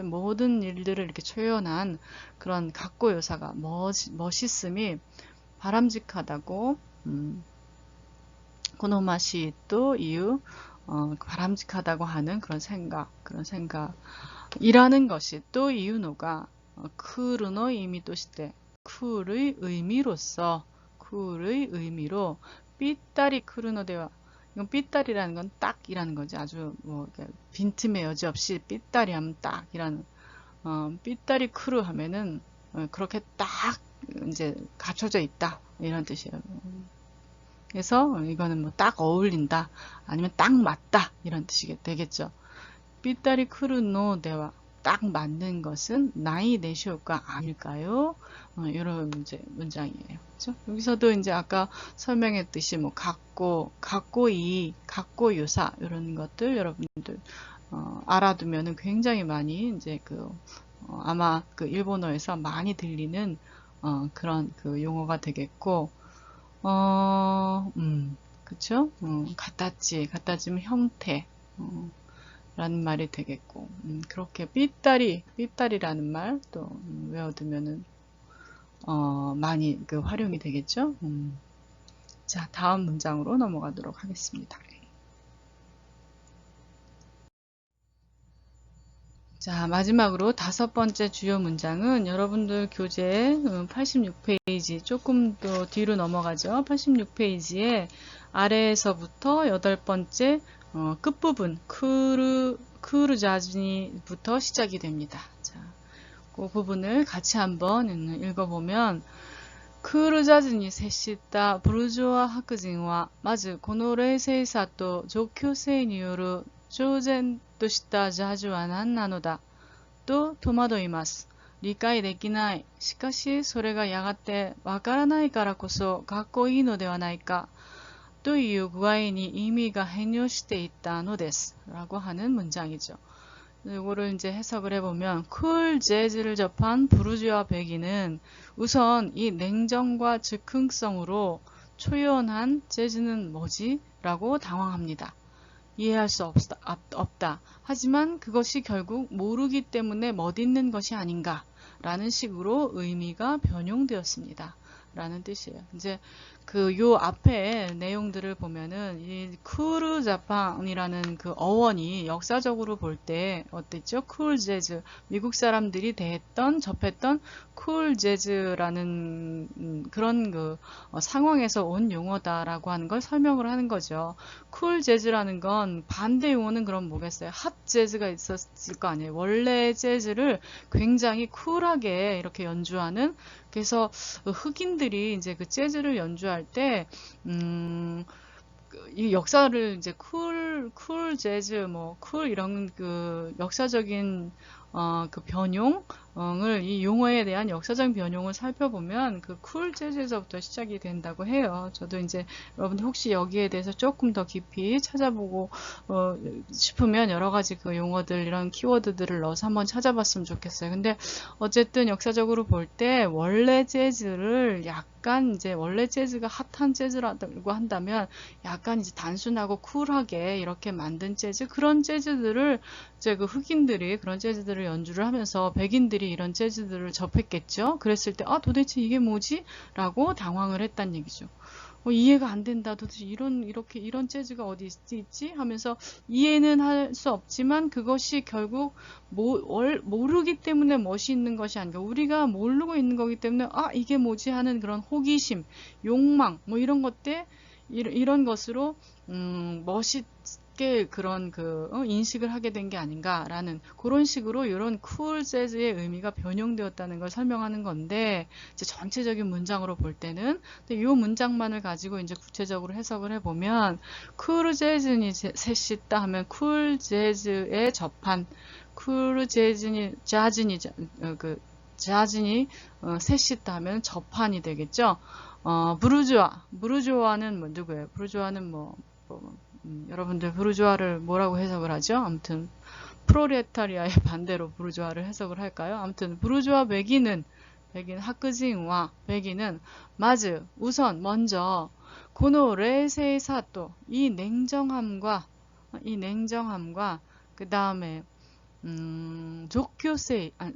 모든 일들을 이렇게 초연한 그런 각고요사가 멋있음이 바람직하다고 코노마시 또 이유 바람직하다고 하는 그런 생각이라는 것이 또 이유노가 쿠르의 의미 또 시대 쿨의 의미로 삐따리 쿠르노대와 이건 삐따리라는 건 딱이라는 거지. 아주 뭐 빈틈의 여지 없이 삐따리 하면 딱이라는 삐따리 쿠르 하면은 그렇게 딱 이제 갖춰져 있다 이런 뜻이에요. 그래서 이거는 뭐 딱 어울린다 아니면 딱 맞다 이런 뜻이 되겠죠. 삐따리 쿠르노 대화 딱 맞는 것은 나이 내시오가 아닐까요? 이런 이제 문장이에요. 그렇죠? 여기서도 이제 아까 설명했듯이 뭐 각고이, 각고유사 이런 것들 여러분들 알아두면은 굉장히 많이 이제 아마 그 일본어에서 많이 들리는 그런 그 용어가 되겠고 그쵸? 갖다지면 형태, 라는 말이 되겠고, 그렇게 삐따리라는 말 또 외워두면은, 많이 그 활용이 되겠죠? 자, 다음 문장으로 넘어가도록 하겠습니다. 자, 마지막으로 5번째 주요 문장은 여러분들 교재 86페이지, 조금 더 뒤로 넘어가죠. 86페이지에 아래에서부터 8번째 끝부분, 크루자즈니부터 시작이 됩니다. 자, 그 부분을 같이 한번 읽어보면, 크루자즈니 셋시다 부르주아 학진와 まずこの冷静さと上級生による超然としたジャージは何なのだと戸惑います。理解できない。しかしそれがやがてわからないからこそかっこいいのではないかという具合に意味が変容していったのです。라고 하는 문장이죠. 이거를 이제 해석을 해보면 쿨 재즈를 접한 부르주아 백인은 우선 이 냉정과 즉흥성으로 초연한 재즈는 뭐지? 라고 당황합니다. 이해할 수 없다. 하지만 그것이 결국 모르기 때문에 멋있는 것이 아닌가 라는 식으로 의미가 변용되었습니다. 라는 뜻이에요. 이제 그 요 앞에 내용들을 보면은 이 쿨 자판이라는 그 어원이 역사적으로 볼 때 어땠죠? 쿨 재즈, 미국 사람들이 접했던 쿨 재즈라는 그런 그 상황에서 온 용어다라고 하는 걸 설명을 하는 거죠. 쿨 재즈라는 건 반대 용어는 그럼 뭐겠어요? 핫 재즈가 있었을 거 아니에요. 원래 재즈를 굉장히 쿨하게 이렇게 연주하는, 그래서 흑인들이 이제 그 재즈를 연주할 때, 이 역사를 이제 쿨 재즈, 쿨 이런 그 역사적인 그 변용을, 이 용어에 대한 역사적인 변용을 살펴보면 그 쿨 재즈에서부터 시작이 된다고 해요. 저도 이제 여러분들 혹시 여기에 대해서 조금 더 깊이 찾아보고 싶으면 여러 가지 그 용어들, 이런 키워드들을 넣어서 한번 찾아봤으면 좋겠어요. 근데 어쨌든 역사적으로 볼 때 원래 재즈를 약간 이제 원래 재즈가 핫한 재즈라고 한다면 약간 이제 단순하고 쿨하게 이렇게 만든 재즈, 그런 재즈들을 이제 그 흑인들이 그런 재즈들을 연주를 하면서 백인들이 이런 재즈들을 접했겠죠. 그랬을 때 도대체 이게 뭐지? 라고 당황을 했단 얘기죠. 이해가 안 된다. 도대체 이런 재즈가 어디 있지? 하면서 이해는 할 수 없지만 그것이 결국 모르기 때문에 멋이 있는 것이 아닌가. 우리가 모르고 있는 거기 때문에 이게 뭐지? 하는 그런 호기심, 욕망, 이런 것들, 이런 것으로 멋있게 그런 인식을 하게 된 게 아닌가라는 그런 식으로 이런 쿨 재즈의 의미가 변형되었다는 걸 설명하는 건데, 이제 전체적인 문장으로 볼 때는, 근데 이 문장만을 가지고 이제 구체적으로 해석을 해보면, 쿨 재즈니 셋이 있다 하면 쿨 재즈에 접한, 쿨 재즈니 자진이 셋이 있다 하면 접한이 되겠죠. 부르주아는 누구예요? 부르주아는 여러분들 부르주아를 뭐라고 해석을 하죠? 아무튼 프롤레타리아의 반대로 부르주아를 해석을 할까요? 아무튼 부르주아 백인 하크진과 백인은 마즈 우선 먼저 고노 레세이 사또 이 냉정함과 그 다음에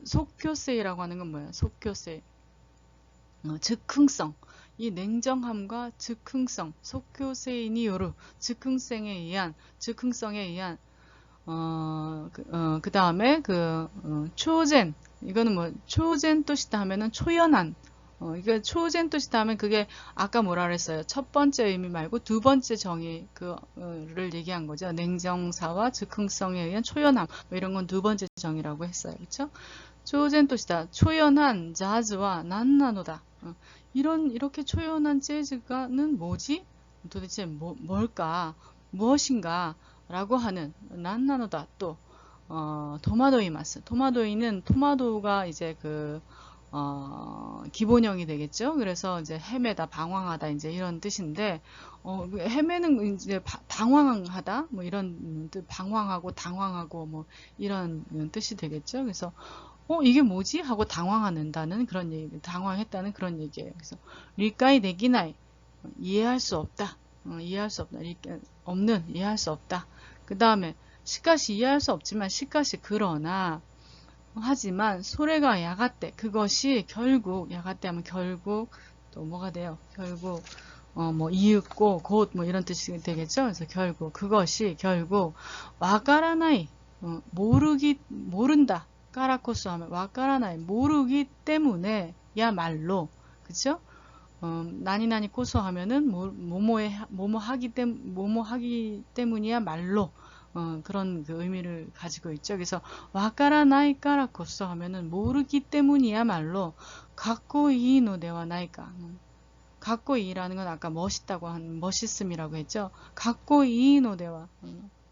속교세이라고 하는 건 뭐예요? 속교세, 즉흥성, 이 냉정함과 즉흥성, 속교세인이 요루 즉흥성에 의한 그 다음에 초젠, 이거는 초젠 뜻이다 하면은 초연한, 이게 초젠 뜻이다 하면 그게 아까 뭐라 그랬어요? 첫 번째 의미 말고 두 번째 정의 를 얘기한 거죠. 냉정사와 즉흥성에 의한 초연함, 이런 건 두 번째 정의라고 했어요. 그렇죠? 초젠 뜻이다. 초연한 자즈와 난나노다. 이렇게 초연한 재즈가는 뭐지? 도대체 뭘까? 무엇인가? 라고 하는 난나노다. 또 도마도이마스. 토마도가 이제 기본형이 되겠죠. 그래서 이제 헤매다, 방황하다, 이제 이런 뜻인데, 헤매는 이제 당황하다, 이런 뜻, 방황하고, 당황하고, 이런 뜻이 되겠죠. 그래서, 이게 뭐지? 하고 당황한다는 그런 얘기, 당황했다는 그런 얘기예요. 그래서, 리까이 되기나이, 이해할 수 없다. 이해할 수 없다. 이해할 수 없다. 그 다음에, 시카시 이해할 수 없지만, 시카시 그러나, 하지만 소래가 야가때 그것이 결국 야가때 하면 결국 또 뭐가 돼요? 결국 이윽고 곧 이런 뜻이 되겠죠? 그래서 그것이 결국 와까라나이 모른다 까라코스 하면 와까라나이 모르기 때문에 야말로 그쵸? 나니나니 코소 하면은 뭐뭐 하기 때문이야 말로 그런 의미를 가지고 있죠. 그래서 와까라나이 까라코소 하면은 모르기 때문이야말로 갖고 이노 대와 나이까. 갖고 이라는 건 아까 멋있다고 한 멋있음이라고 했죠. 갖고 이노 대와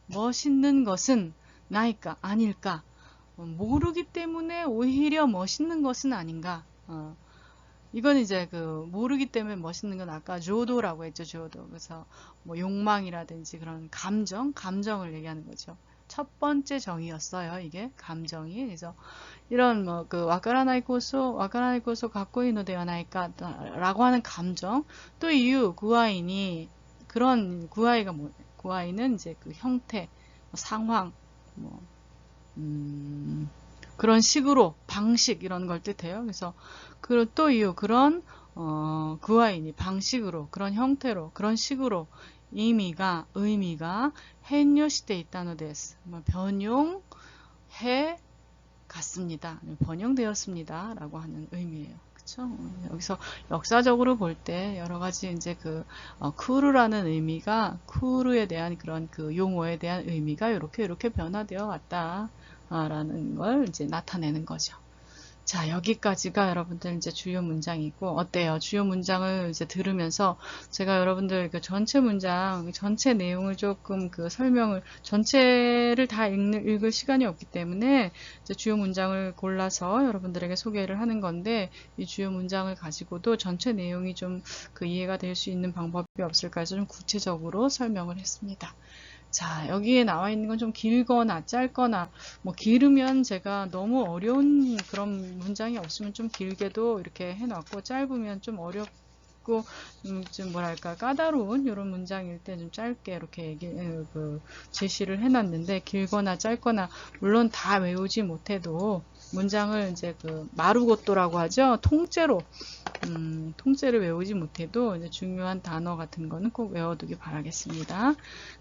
멋있는 것은 나이까 아닐까. 모르기 때문에 오히려 멋있는 것은 아닌가. 이건 이제 모르기 때문에 멋있는 건 아까 조도라고 했죠, 조도. 그래서 욕망이라든지 그런 감정을 얘기하는 거죠. 첫 번째 정의였어요, 이게 감정이. 그래서 이런 와카라나이 코소 갖고 있노 되어나이까 라고 하는 감정. 또 이유 구아이니 그런 구아이가 구아이는 이제 형태, 상황, 그런 식으로, 방식 이런 걸 뜻해요. 그래서 또 이유 그런 그와이니 방식으로, 그런 형태로, 그런 식으로 의미가変容して 있다노 데스. 변용해 갔습니다. 번영되었습니다. 라고 하는 의미예요. 그쵸? 여기서 역사적으로 볼 때 여러 가지 이제 쿠르라는 의미가, 쿠르에 대한 그런 그 용어에 대한 의미가 이렇게 변화되어 왔다. 라는 걸 이제 나타내는 거죠. 자, 여기까지가 여러분들 이제 주요 문장이고, 어때요? 주요 문장을 이제 들으면서 제가 여러분들 그 전체 문장, 전체 내용을 조금 전체를 다 읽을 시간이 없기 때문에 이제 주요 문장을 골라서 여러분들에게 소개를 하는 건데, 이 주요 문장을 가지고도 전체 내용이 좀 이해가 될 수 있는 방법이 없을까 해서 좀 구체적으로 설명을 했습니다. 자, 여기에 나와 있는 건 좀 길거나 짧거나, 길으면 제가 너무 어려운 그런 문장이 없으면 좀 길게도 이렇게 해놨고, 짧으면 좀 어렵고, 좀 뭐랄까, 까다로운 이런 문장일 때 좀 짧게 이렇게 제시를 해놨는데, 길거나 짧거나, 물론 다 외우지 못해도, 문장을 이제 마루고토라고 하죠. 통째로 외우지 못해도 이제 중요한 단어 같은 거는 꼭 외워두기 바라겠습니다.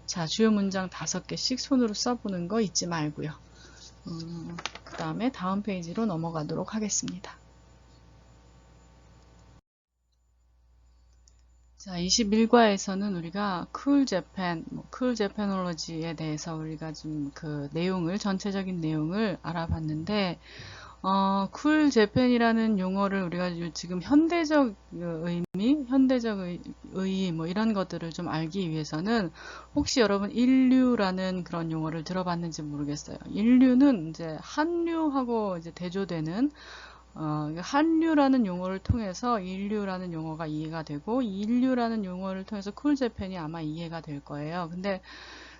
자, 주요 문장 5개씩 손으로 써보는 거 잊지 말고요. 그 다음에 다음 페이지로 넘어가도록 하겠습니다. 자, 21과에서는 우리가 쿨 재패놀로지에 대해서 우리가 좀 전체적인 내용을 알아봤는데, 쿨 재팬이라는 용어를 우리가 지금 현대적 의미, 현대적 의의 이런 것들을 좀 알기 위해서는 혹시 여러분 인류라는 그런 용어를 들어봤는지 모르겠어요. 인류는 이제 한류하고 이제 대조되는 한류라는 용어를 통해서 인류라는 용어가 이해가 되고, 인류라는 용어를 통해서 쿨 재팬이 아마 이해가 될 거예요. 근데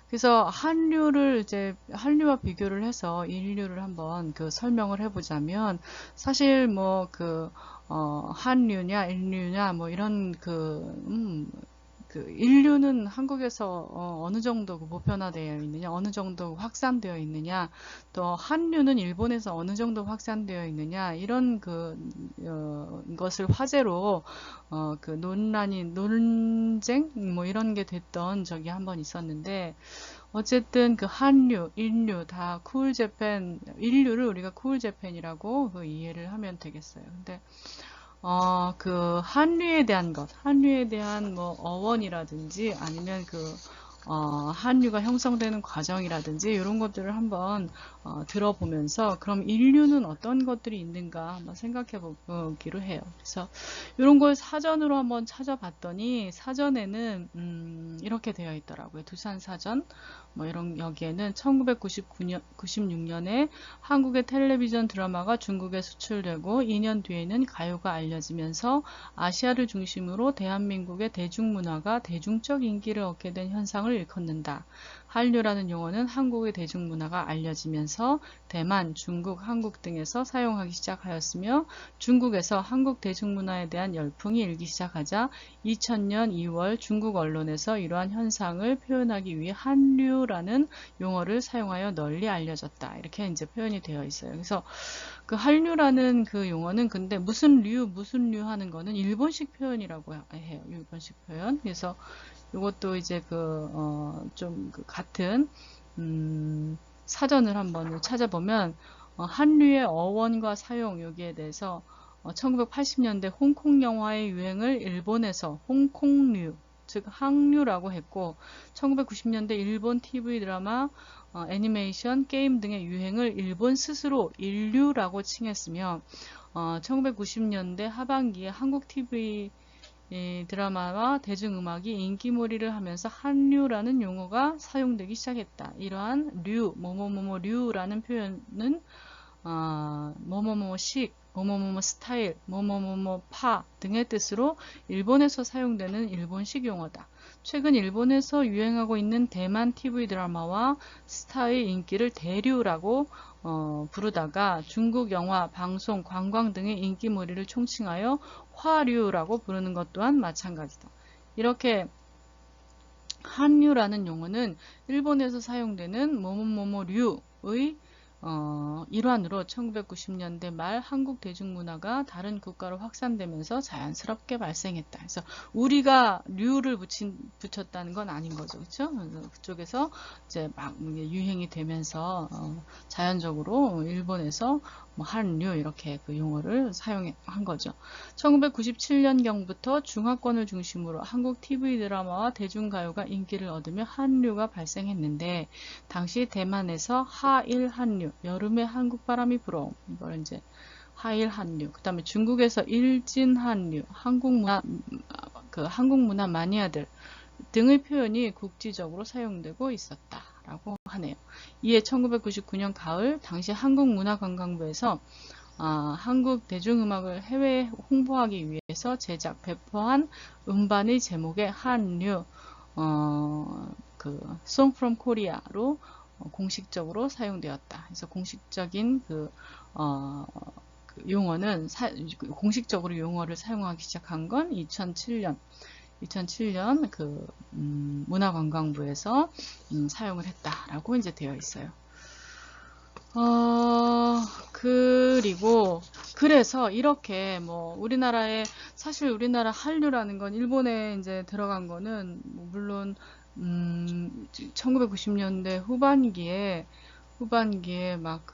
그래서 한류와 비교를 해서 인류를 한번 설명을 해보자면, 사실 한류냐, 인류냐, 이런 인류는 한국에서 어느 정도 보편화되어 있느냐, 어느 정도 확산되어 있느냐, 또 한류는 일본에서 어느 정도 확산되어 있느냐, 이런 것을 화제로 논쟁 이런 게 됐던 적이 한번 있었는데, 어쨌든 한류, 인류 다 인류를 우리가 쿨 재팬이라고 이해를 하면 되겠어요. 근데 한류에 대한 어원이라든지 아니면 한류가 형성되는 과정이라든지 이런 것들을 한번 들어보면서, 그럼 인류는 어떤 것들이 있는가 한번 생각해 보기로 해요. 그래서 이런 걸 사전으로 한번 찾아봤더니 사전에는 이렇게 되어 있더라고요. 두산사전 여기에는 1996년에 한국의 텔레비전 드라마가 중국에 수출되고 2년 뒤에는 가요가 알려지면서 아시아를 중심으로 대한민국의 대중문화가 대중적 인기를 얻게 된 현상을 일컫는다. 한류라는 용어는 한국의 대중문화가 알려지면서 대만, 중국, 한국 등에서 사용하기 시작하였으며, 중국에서 한국 대중문화에 대한 열풍이 일기 시작하자 2000년 2월 중국 언론에서 이러한 현상을 표현하기 위해 한류라는 용어를 사용하여 널리 알려졌다. 이렇게 이제 표현이 되어 있어요. 그래서 한류라는 용어는 근데 무슨 류 하는 거는 일본식 표현이라고 해요. 일본식 표현. 그래서 이것도 이제 같은 사전을 한번 찾아보면 한류의 어원과 사용 여기에 대해서 1980년대 홍콩 영화의 유행을 일본에서 홍콩류, 즉 항류라고 했고, 1990년대 일본 TV 드라마, 애니메이션, 게임 등의 유행을 일본 스스로 인류라고 칭했으며, 1990년대 하반기에 한국 TV 드라마와 대중음악이 인기몰이를 하면서 한류라는 용어가 사용되기 시작했다. 이러한 류라는 표현은 뭐뭐뭐식, 뭐뭐뭐뭐 스타일, 뭐뭐뭐뭐 등의 뜻으로 일본에서 사용되는 일본식 용어다. 최근 일본에서 유행하고 있는 대만 TV 드라마와 스타의 인기를 대류라고 부르다가 중국 영화, 방송, 관광 등의 인기몰이를 총칭하여 화류라고 부르는 것 또한 마찬가지다. 이렇게 한류라는 용어는 일본에서 사용되는 뭐뭐뭐뭐류의 일환으로 1990년대 말 한국 대중문화가 다른 국가로 확산되면서 자연스럽게 발생했다. 그래서 우리가 류를 붙였다는 건 아닌 거죠. 그렇죠? 그쪽에서 이제 막 유행이 되면서 자연적으로 일본에서 뭐 한류 이렇게 그 용어를 사용한 거죠. 1997년경부터 중화권을 중심으로 한국 TV 드라마와 대중가요가 인기를 얻으며 한류가 발생했는데 당시 대만에서 하일 한류, 여름에 한국 바람이 불어 이걸 이제 하일 한류, 그 다음에 중국에서 일진 한류, 한국 문화 마니아들 등의 표현이 국지적으로 사용되고 있었다라고 하네요. 이에 1999년 가을 당시 한국문화관광부에서 한국 대중음악을 해외에 홍보하기 위해서 제작, 배포한 음반의 제목에 한류, Song from Korea로 공식적으로 사용되었다. 그래서 공식적인 용어는 공식적으로 용어를 사용하기 시작한 건 2007년 문화관광부에서 사용을 했다라고 이제 되어 있어요. 그래서 이렇게 뭐 사실 우리나라 한류라는 건 일본에 이제 들어간 거는 뭐 물론 1990년대 후반기에 막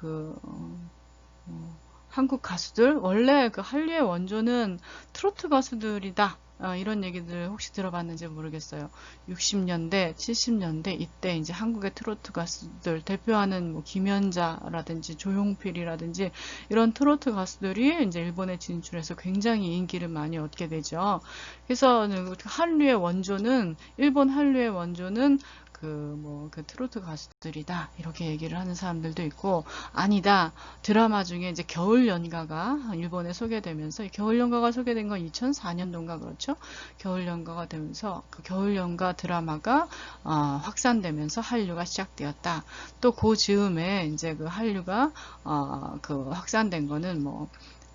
한국 가수들 원래 그 한류의 원조는 트로트 가수들이다. 이런 얘기들 혹시 들어봤는지 모르겠어요. 60년대, 70년대 이때 이제 한국의 트로트 가수들 대표하는 뭐 김연자라든지 조용필이라든지 이런 트로트 가수들이 이제 일본에 진출해서 굉장히 인기를 많이 얻게 되죠. 그래서 일본 한류의 원조는 그 트로트 가수들이다 이렇게 얘기를 하는 사람들도 있고, 아니다, 드라마 중에 이제 겨울연가가 일본에 소개되면서, 겨울연가가 소개된 건 2004년도인가 그렇죠? 겨울연가가 되면서 그 겨울연가 드라마가 확산되면서 한류가 시작되었다. 또 그 즈음에 이제 그 한류가 확산된 거는 뭐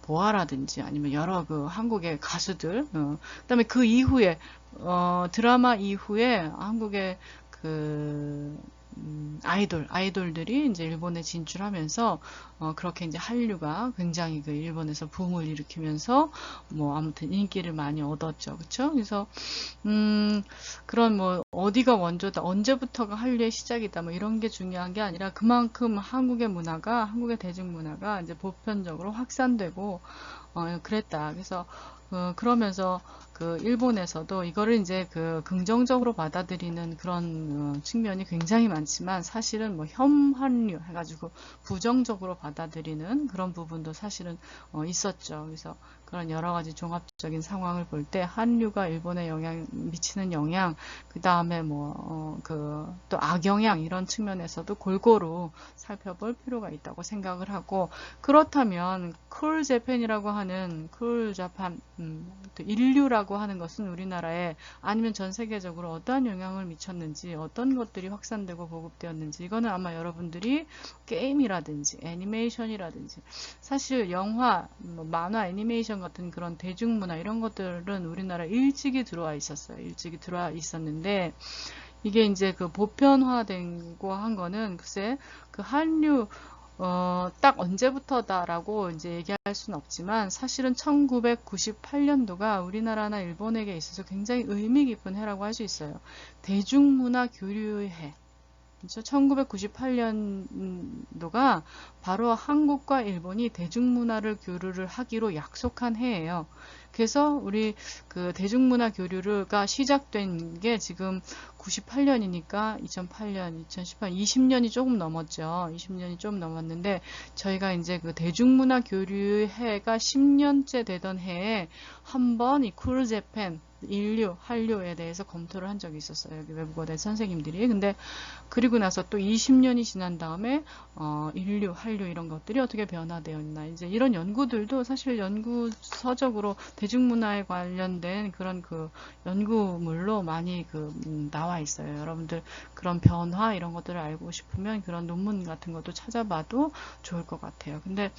보아라든지 아니면 여러 그 한국의 가수들, 그다음에 그 이후에 드라마 이후에 한국의 아이돌들이 이제 일본에 진출하면서 그렇게 이제 한류가 굉장히 그 일본에서 붐을 일으키면서 뭐 아무튼 인기를 많이 얻었죠. 그렇죠? 그래서 그런 뭐 어디가 원조다, 언제부터가 한류의 시작이다, 뭐 이런 게 중요한 게 아니라 그만큼 한국의 대중문화가 이제 보편적으로 확산되고 그랬다. 그래서 그러면서 일본에서도 이거를 이제 긍정적으로 받아들이는 그런 측면이 굉장히 많지만, 사실은 뭐 혐한류 해가지고 부정적으로 받아들이는 그런 부분도 사실은 있었죠. 그래서 그런 여러 가지 종합적인 상황을 볼 때 한류가 일본에 미치는 영향, 그 다음에 또 악영향, 이런 측면에서도 골고루 살펴볼 필요가 있다고 생각을 하고, 그렇다면 쿨 재팬이라고 하는 또 인류라고 하는 것은 우리나라에 아니면 전 세계적으로 어떠한 영향을 미쳤는지, 어떤 것들이 확산되고 보급되었는지, 이거는 아마 여러분들이 게임이라든지 애니메이션이라든지, 사실 영화, 만화, 애니메이션 같은 그런 대중문화 이런 것들은 우리나라에 일찍이 들어와 있었어요. 일찍이 들어와 있었는데, 이게 이제 보편화되고 한 거는 글쎄 한류 딱 언제부터다라고 이제 얘기할 수는 없지만, 사실은 1998년도가 우리나라나 일본에게 있어서 굉장히 의미 깊은 해라고 할 수 있어요. 대중문화 교류의 해. 그렇죠? 1998년도가 바로 한국과 일본이 대중문화를 교류를 하기로 약속한 해예요. 그래서 우리 대중문화 교류가 시작된 게 지금 98년이니까 2008년, 2018, 20년이 조금 넘었죠. 20년이 조금 넘었는데, 저희가 이제 대중문화 교류 해가 10년째 되던 해에 한번 이 쿨 재팬, 한류에 대해서 검토를 한 적이 있었어요. 여기 외국어대 선생님들이. 근데 그리고 나서 또 20년이 지난 다음에 한류 이런 것들이 어떻게 변화되었나, 이제 이런 연구들도 사실 연구서적으로 대중문화에 관련된 그런 연구물로 많이 나와 있어요. 여러분들 그런 변화 이런 것들을 알고 싶으면 그런 논문 같은 것도 찾아봐도 좋을 것 같아요. 근데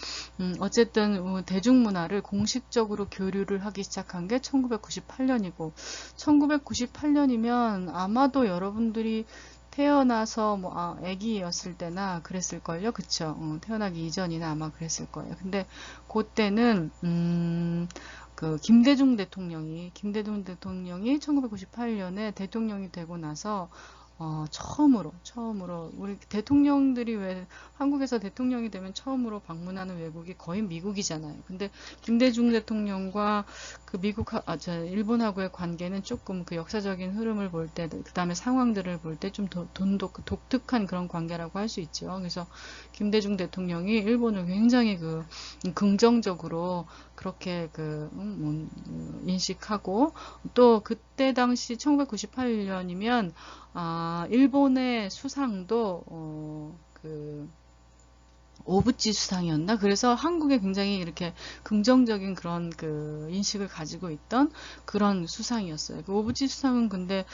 어쨌든 대중문화를 공식적으로 교류를 하기 시작한 게 1998년이고, 1998년이면 아마도 여러분들이 태어나서 뭐 아기였을 때나 그랬을걸요. 그쵸? 태어나기 이전이나 아마 그랬을 거예요. 근데 그때는 그 김대중 대통령이 1998년에 대통령이 되고 나서 처음으로 우리 대통령들이 왜 한국에서 대통령이 되면 처음으로 방문하는 외국이 거의 미국이잖아요. 근데 김대중 대통령과 그 일본하고의 관계는 조금 그 역사적인 흐름을 볼 때, 그 다음에 상황들을 볼 때 좀 독특한 그런 관계라고 할 수 있죠. 그래서 김대중 대통령이 일본을 굉장히 그 긍정적으로 그렇게 인식하고, 또 그때 당시 1998년이면 일본의 수상도 오부치 수상이었나? 그래서 한국에 굉장히 이렇게 긍정적인 그런 그 인식을 가지고 있던 그런 수상이었어요. 그 오부치 수상은 근데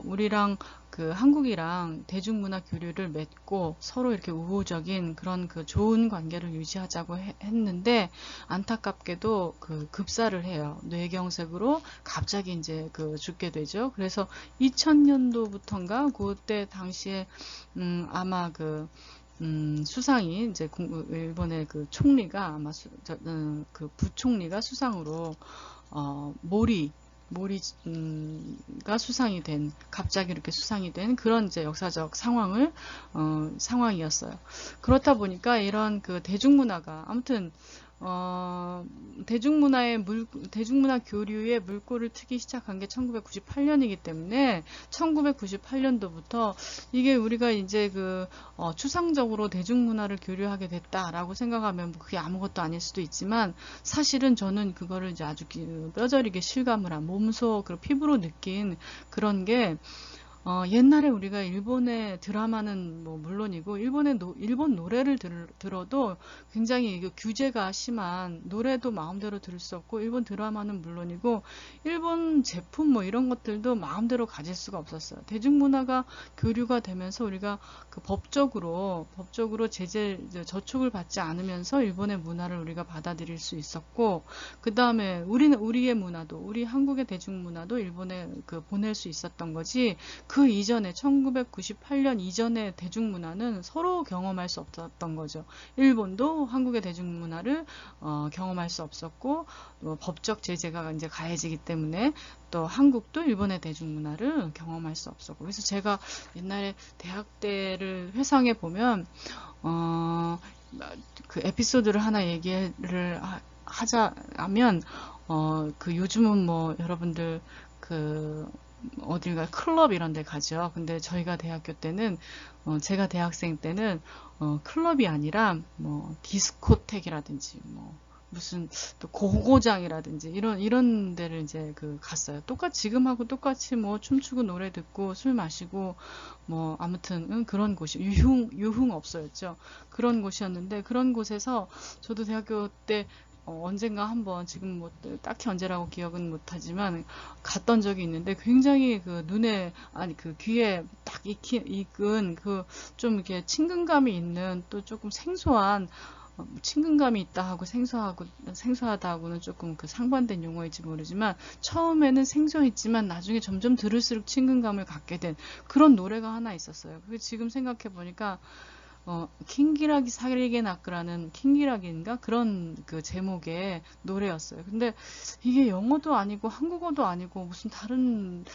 우리랑 그 한국이랑 대중문화 교류를 맺고 서로 이렇게 우호적인 그런 그 좋은 관계를 유지하자고 했는데, 안타깝게도 그 급사를 해요. 뇌경색으로 갑자기 이제 그 죽게 되죠. 그래서 2000년도부터인가 그때 당시에 아마 수상이 이제 일본의 그 총리가 아마 그 부총리가 수상으로 모리가 수상이 된, 갑자기 이렇게 수상이 된 그런 이제 역사적 상황이었어요. 그렇다 보니까 이런 그 대중문화가 아무튼 대중문화 교류의 물꼬를 트기 시작한 게 1998년이기 때문에 1998년도부터 이게 우리가 이제 추상적으로 대중문화를 교류하게 됐다라고 생각하면 그게 아무것도 아닐 수도 있지만, 사실은 저는 그거를 이제 아주 뼈저리게 실감을 몸소 피부로 느낀 그런 게, 옛날에 우리가 일본의 드라마는 뭐 물론이고 일본 노래를 들어도 굉장히 규제가 심한 노래도 마음대로 들을 수 없고, 일본 드라마는 물론이고 일본 제품 뭐 이런 것들도 마음대로 가질 수가 없었어요. 대중문화가 교류가 되면서 우리가 그 법적으로 저촉을 받지 않으면서 일본의 문화를 우리가 받아들일 수 있었고, 그 다음에 우리의 문화도, 우리 한국의 대중문화도 일본에 보낼 수 있었던 거지, 그 이전에 1998년 이전의 대중문화는 서로 경험할 수 없었던 거죠. 일본도 한국의 대중문화를 경험할 수 없었고, 법적 제재가 이제 가해지기 때문에 또 한국도 일본의 대중문화를 경험할 수 없었고, 그래서 제가 옛날에 대학 때를 회상해 보면 그 에피소드를 하나 얘기를 하자면, 요즘은 뭐 여러분들 어딜가 클럽 이런 데 가죠. 근데 저희가 대학교 때는, 제가 대학생 때는, 클럽이 아니라, 뭐, 디스코텍이라든지, 뭐, 무슨, 또 고고장이라든지, 이런 데를 이제 갔어요. 지금하고 똑같이 뭐, 춤추고 노래 듣고 술 마시고, 뭐, 아무튼, 그런 곳이, 유흥업소였죠. 그런 곳이었는데, 그런 곳에서 저도 대학교 때 언젠가 한번, 지금 뭐 딱히 언제라고 기억은 못하지만 갔던 적이 있는데, 굉장히 귀에 딱 익은 좀 이렇게 친근감이 있는, 또 조금 생소한, 친근감이 있다 하고 생소하다 하고는 조금 상반된 용어일지 모르지만, 처음에는 생소했지만 나중에 점점 들을수록 친근감을 갖게 된 그런 노래가 하나 있었어요. 그게 지금 생각해 보니까 킹기라기 사리게 나크라는, 킹기라기인가? 그런 제목의 노래였어요. 근데 이게 영어도 아니고 한국어도 아니고 무슨 다른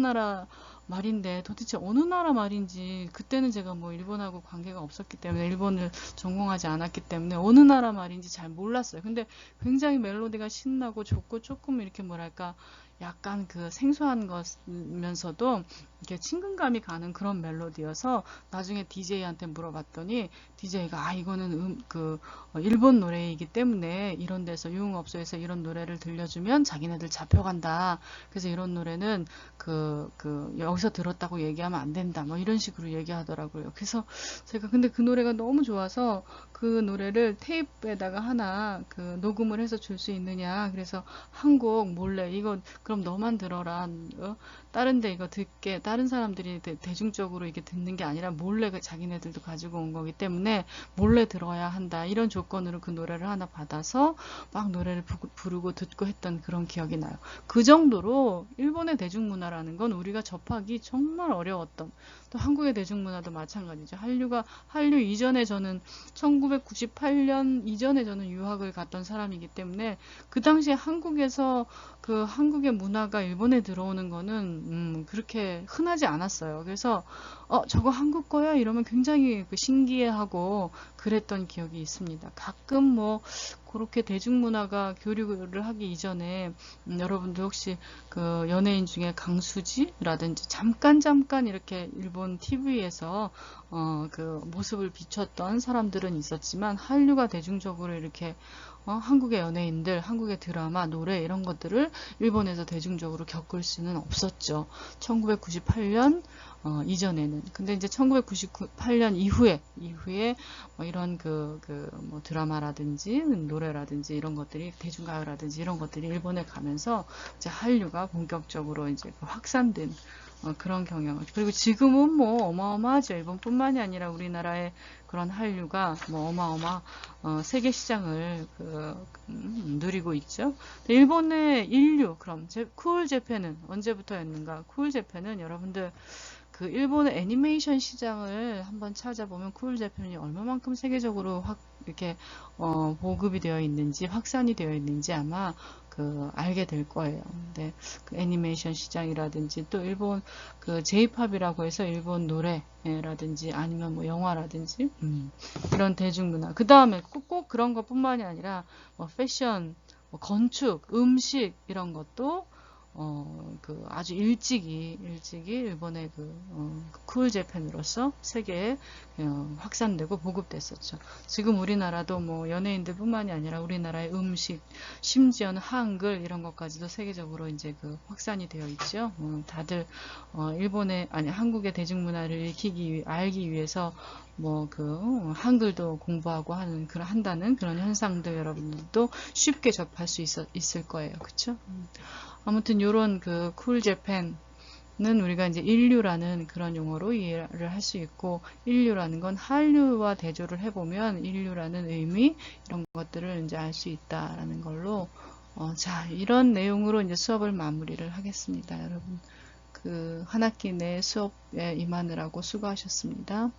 나라 말인데, 도대체 어느 나라 말인지, 그때는 제가 뭐 일본하고 관계가 없었기 때문에, 일본을 전공하지 않았기 때문에 어느 나라 말인지 잘 몰랐어요. 근데 굉장히 멜로디가 신나고 좋고, 조금 이렇게 뭐랄까, 약간 생소한 것면서도 이렇게 친근감이 가는 그런 멜로디여서, 나중에 DJ한테 물어봤더니 DJ가 이거는 일본 노래이기 때문에 이런 데서, 유흥업소에서 이런 노래를 들려주면 자기네들 잡혀간다. 그래서 이런 노래는 여기서 들었다고 얘기하면 안 된다. 뭐 이런 식으로 얘기하더라고요. 그래서 제가 근데 그 노래가 너무 좋아서 그 노래를 테이프에다가 하나 녹음을 해서 줄 수 있느냐. 그래서 한 곡 몰래, 이거 그럼 너만 들어라. 다른 다른 사람들이 대중적으로 이게 듣는 게 아니라 몰래 자기네들도 가지고 온 거기 때문에 몰래 들어야 한다. 이런 조건으로 그 노래를 하나 받아서 막 노래를 부르고 듣고 했던 그런 기억이 나요. 그 정도로 일본의 대중문화라는 건 우리가 접하기 정말 어려웠던, 또 한국의 대중문화도 마찬가지죠. 한류 이전에 저는 1998년 이전에 저는 유학을 갔던 사람이기 때문에 그 당시에 한국에서 그 한국의 문화가 일본에 들어오는 거는 그렇게 흔하지 않았어요. 그래서 저거 한국 거야? 이러면 굉장히 그 신기해하고 그랬던 기억이 있습니다. 가끔 뭐 그렇게 대중문화가 교류를 하기 이전에 여러분들 혹시 그 연예인 중에 강수지라든지 잠깐 이렇게 일본 TV에서 그 모습을 비췄던 사람들은 있었지만 한류가 대중적으로 이렇게 한국의 연예인들, 한국의 드라마, 노래 이런 것들을 일본에서 대중적으로 겪을 수는 없었죠. 1998년 이전에는. 근데 이제 1998년 이후에 뭐 이런 뭐 드라마라든지 노래라든지 이런 것들이 대중가요라든지 이런 것들이 일본에 가면서 이제 한류가 본격적으로 이제 확산된 그런 경향을. 그리고 지금은 뭐 어마어마하죠. 일본뿐만이 아니라 우리나라의 그런 한류가 뭐 세계 시장을 누리고 있죠. 일본의 인류, 그럼 쿨 재팬은 언제부터였는가? 쿨 재팬은 여러분들 그 일본의 애니메이션 시장을 한번 찾아보면 쿨 재팬이 얼마만큼 세계적으로 이렇게 보급이 되어 있는지 확산이 되어 있는지 아마 알게 될 거예요. 근데 그 애니메이션 시장이라든지 또 일본 그 J-팝이라고 해서 일본 노래라든지 아니면 뭐 영화라든지 그런 대중문화. 그 다음에 꼭 그런 것뿐만이 아니라 뭐 패션, 뭐 건축, 음식 이런 것도 아주 일찍이 일본의 쿨 재팬으로서 세계에 확산되고 보급됐었죠. 지금 우리나라도 뭐 연예인들뿐만이 아니라 우리나라의 음식, 심지어는 한글 이런 것까지도 세계적으로 이제 확산이 되어 있죠. 다들 한국의 대중문화를 알기 위해서 뭐 한글도 공부하고 한다는 그런 현상들 여러분들도 쉽게 접할 수 있을 거예요. 그쵸? 아무튼 요런 쿨 재팬은 우리가 이제 인류라는 그런 용어로 이해를 할 수 있고, 인류라는 건 한류와 대조를 해보면 인류라는 의미 이런 것들을 이제 알 수 있다라는 걸로 자, 이런 내용으로 이제 수업을 마무리를 하겠습니다. 여러분 한 학기 내 수업에 임하느라고 수고하셨습니다.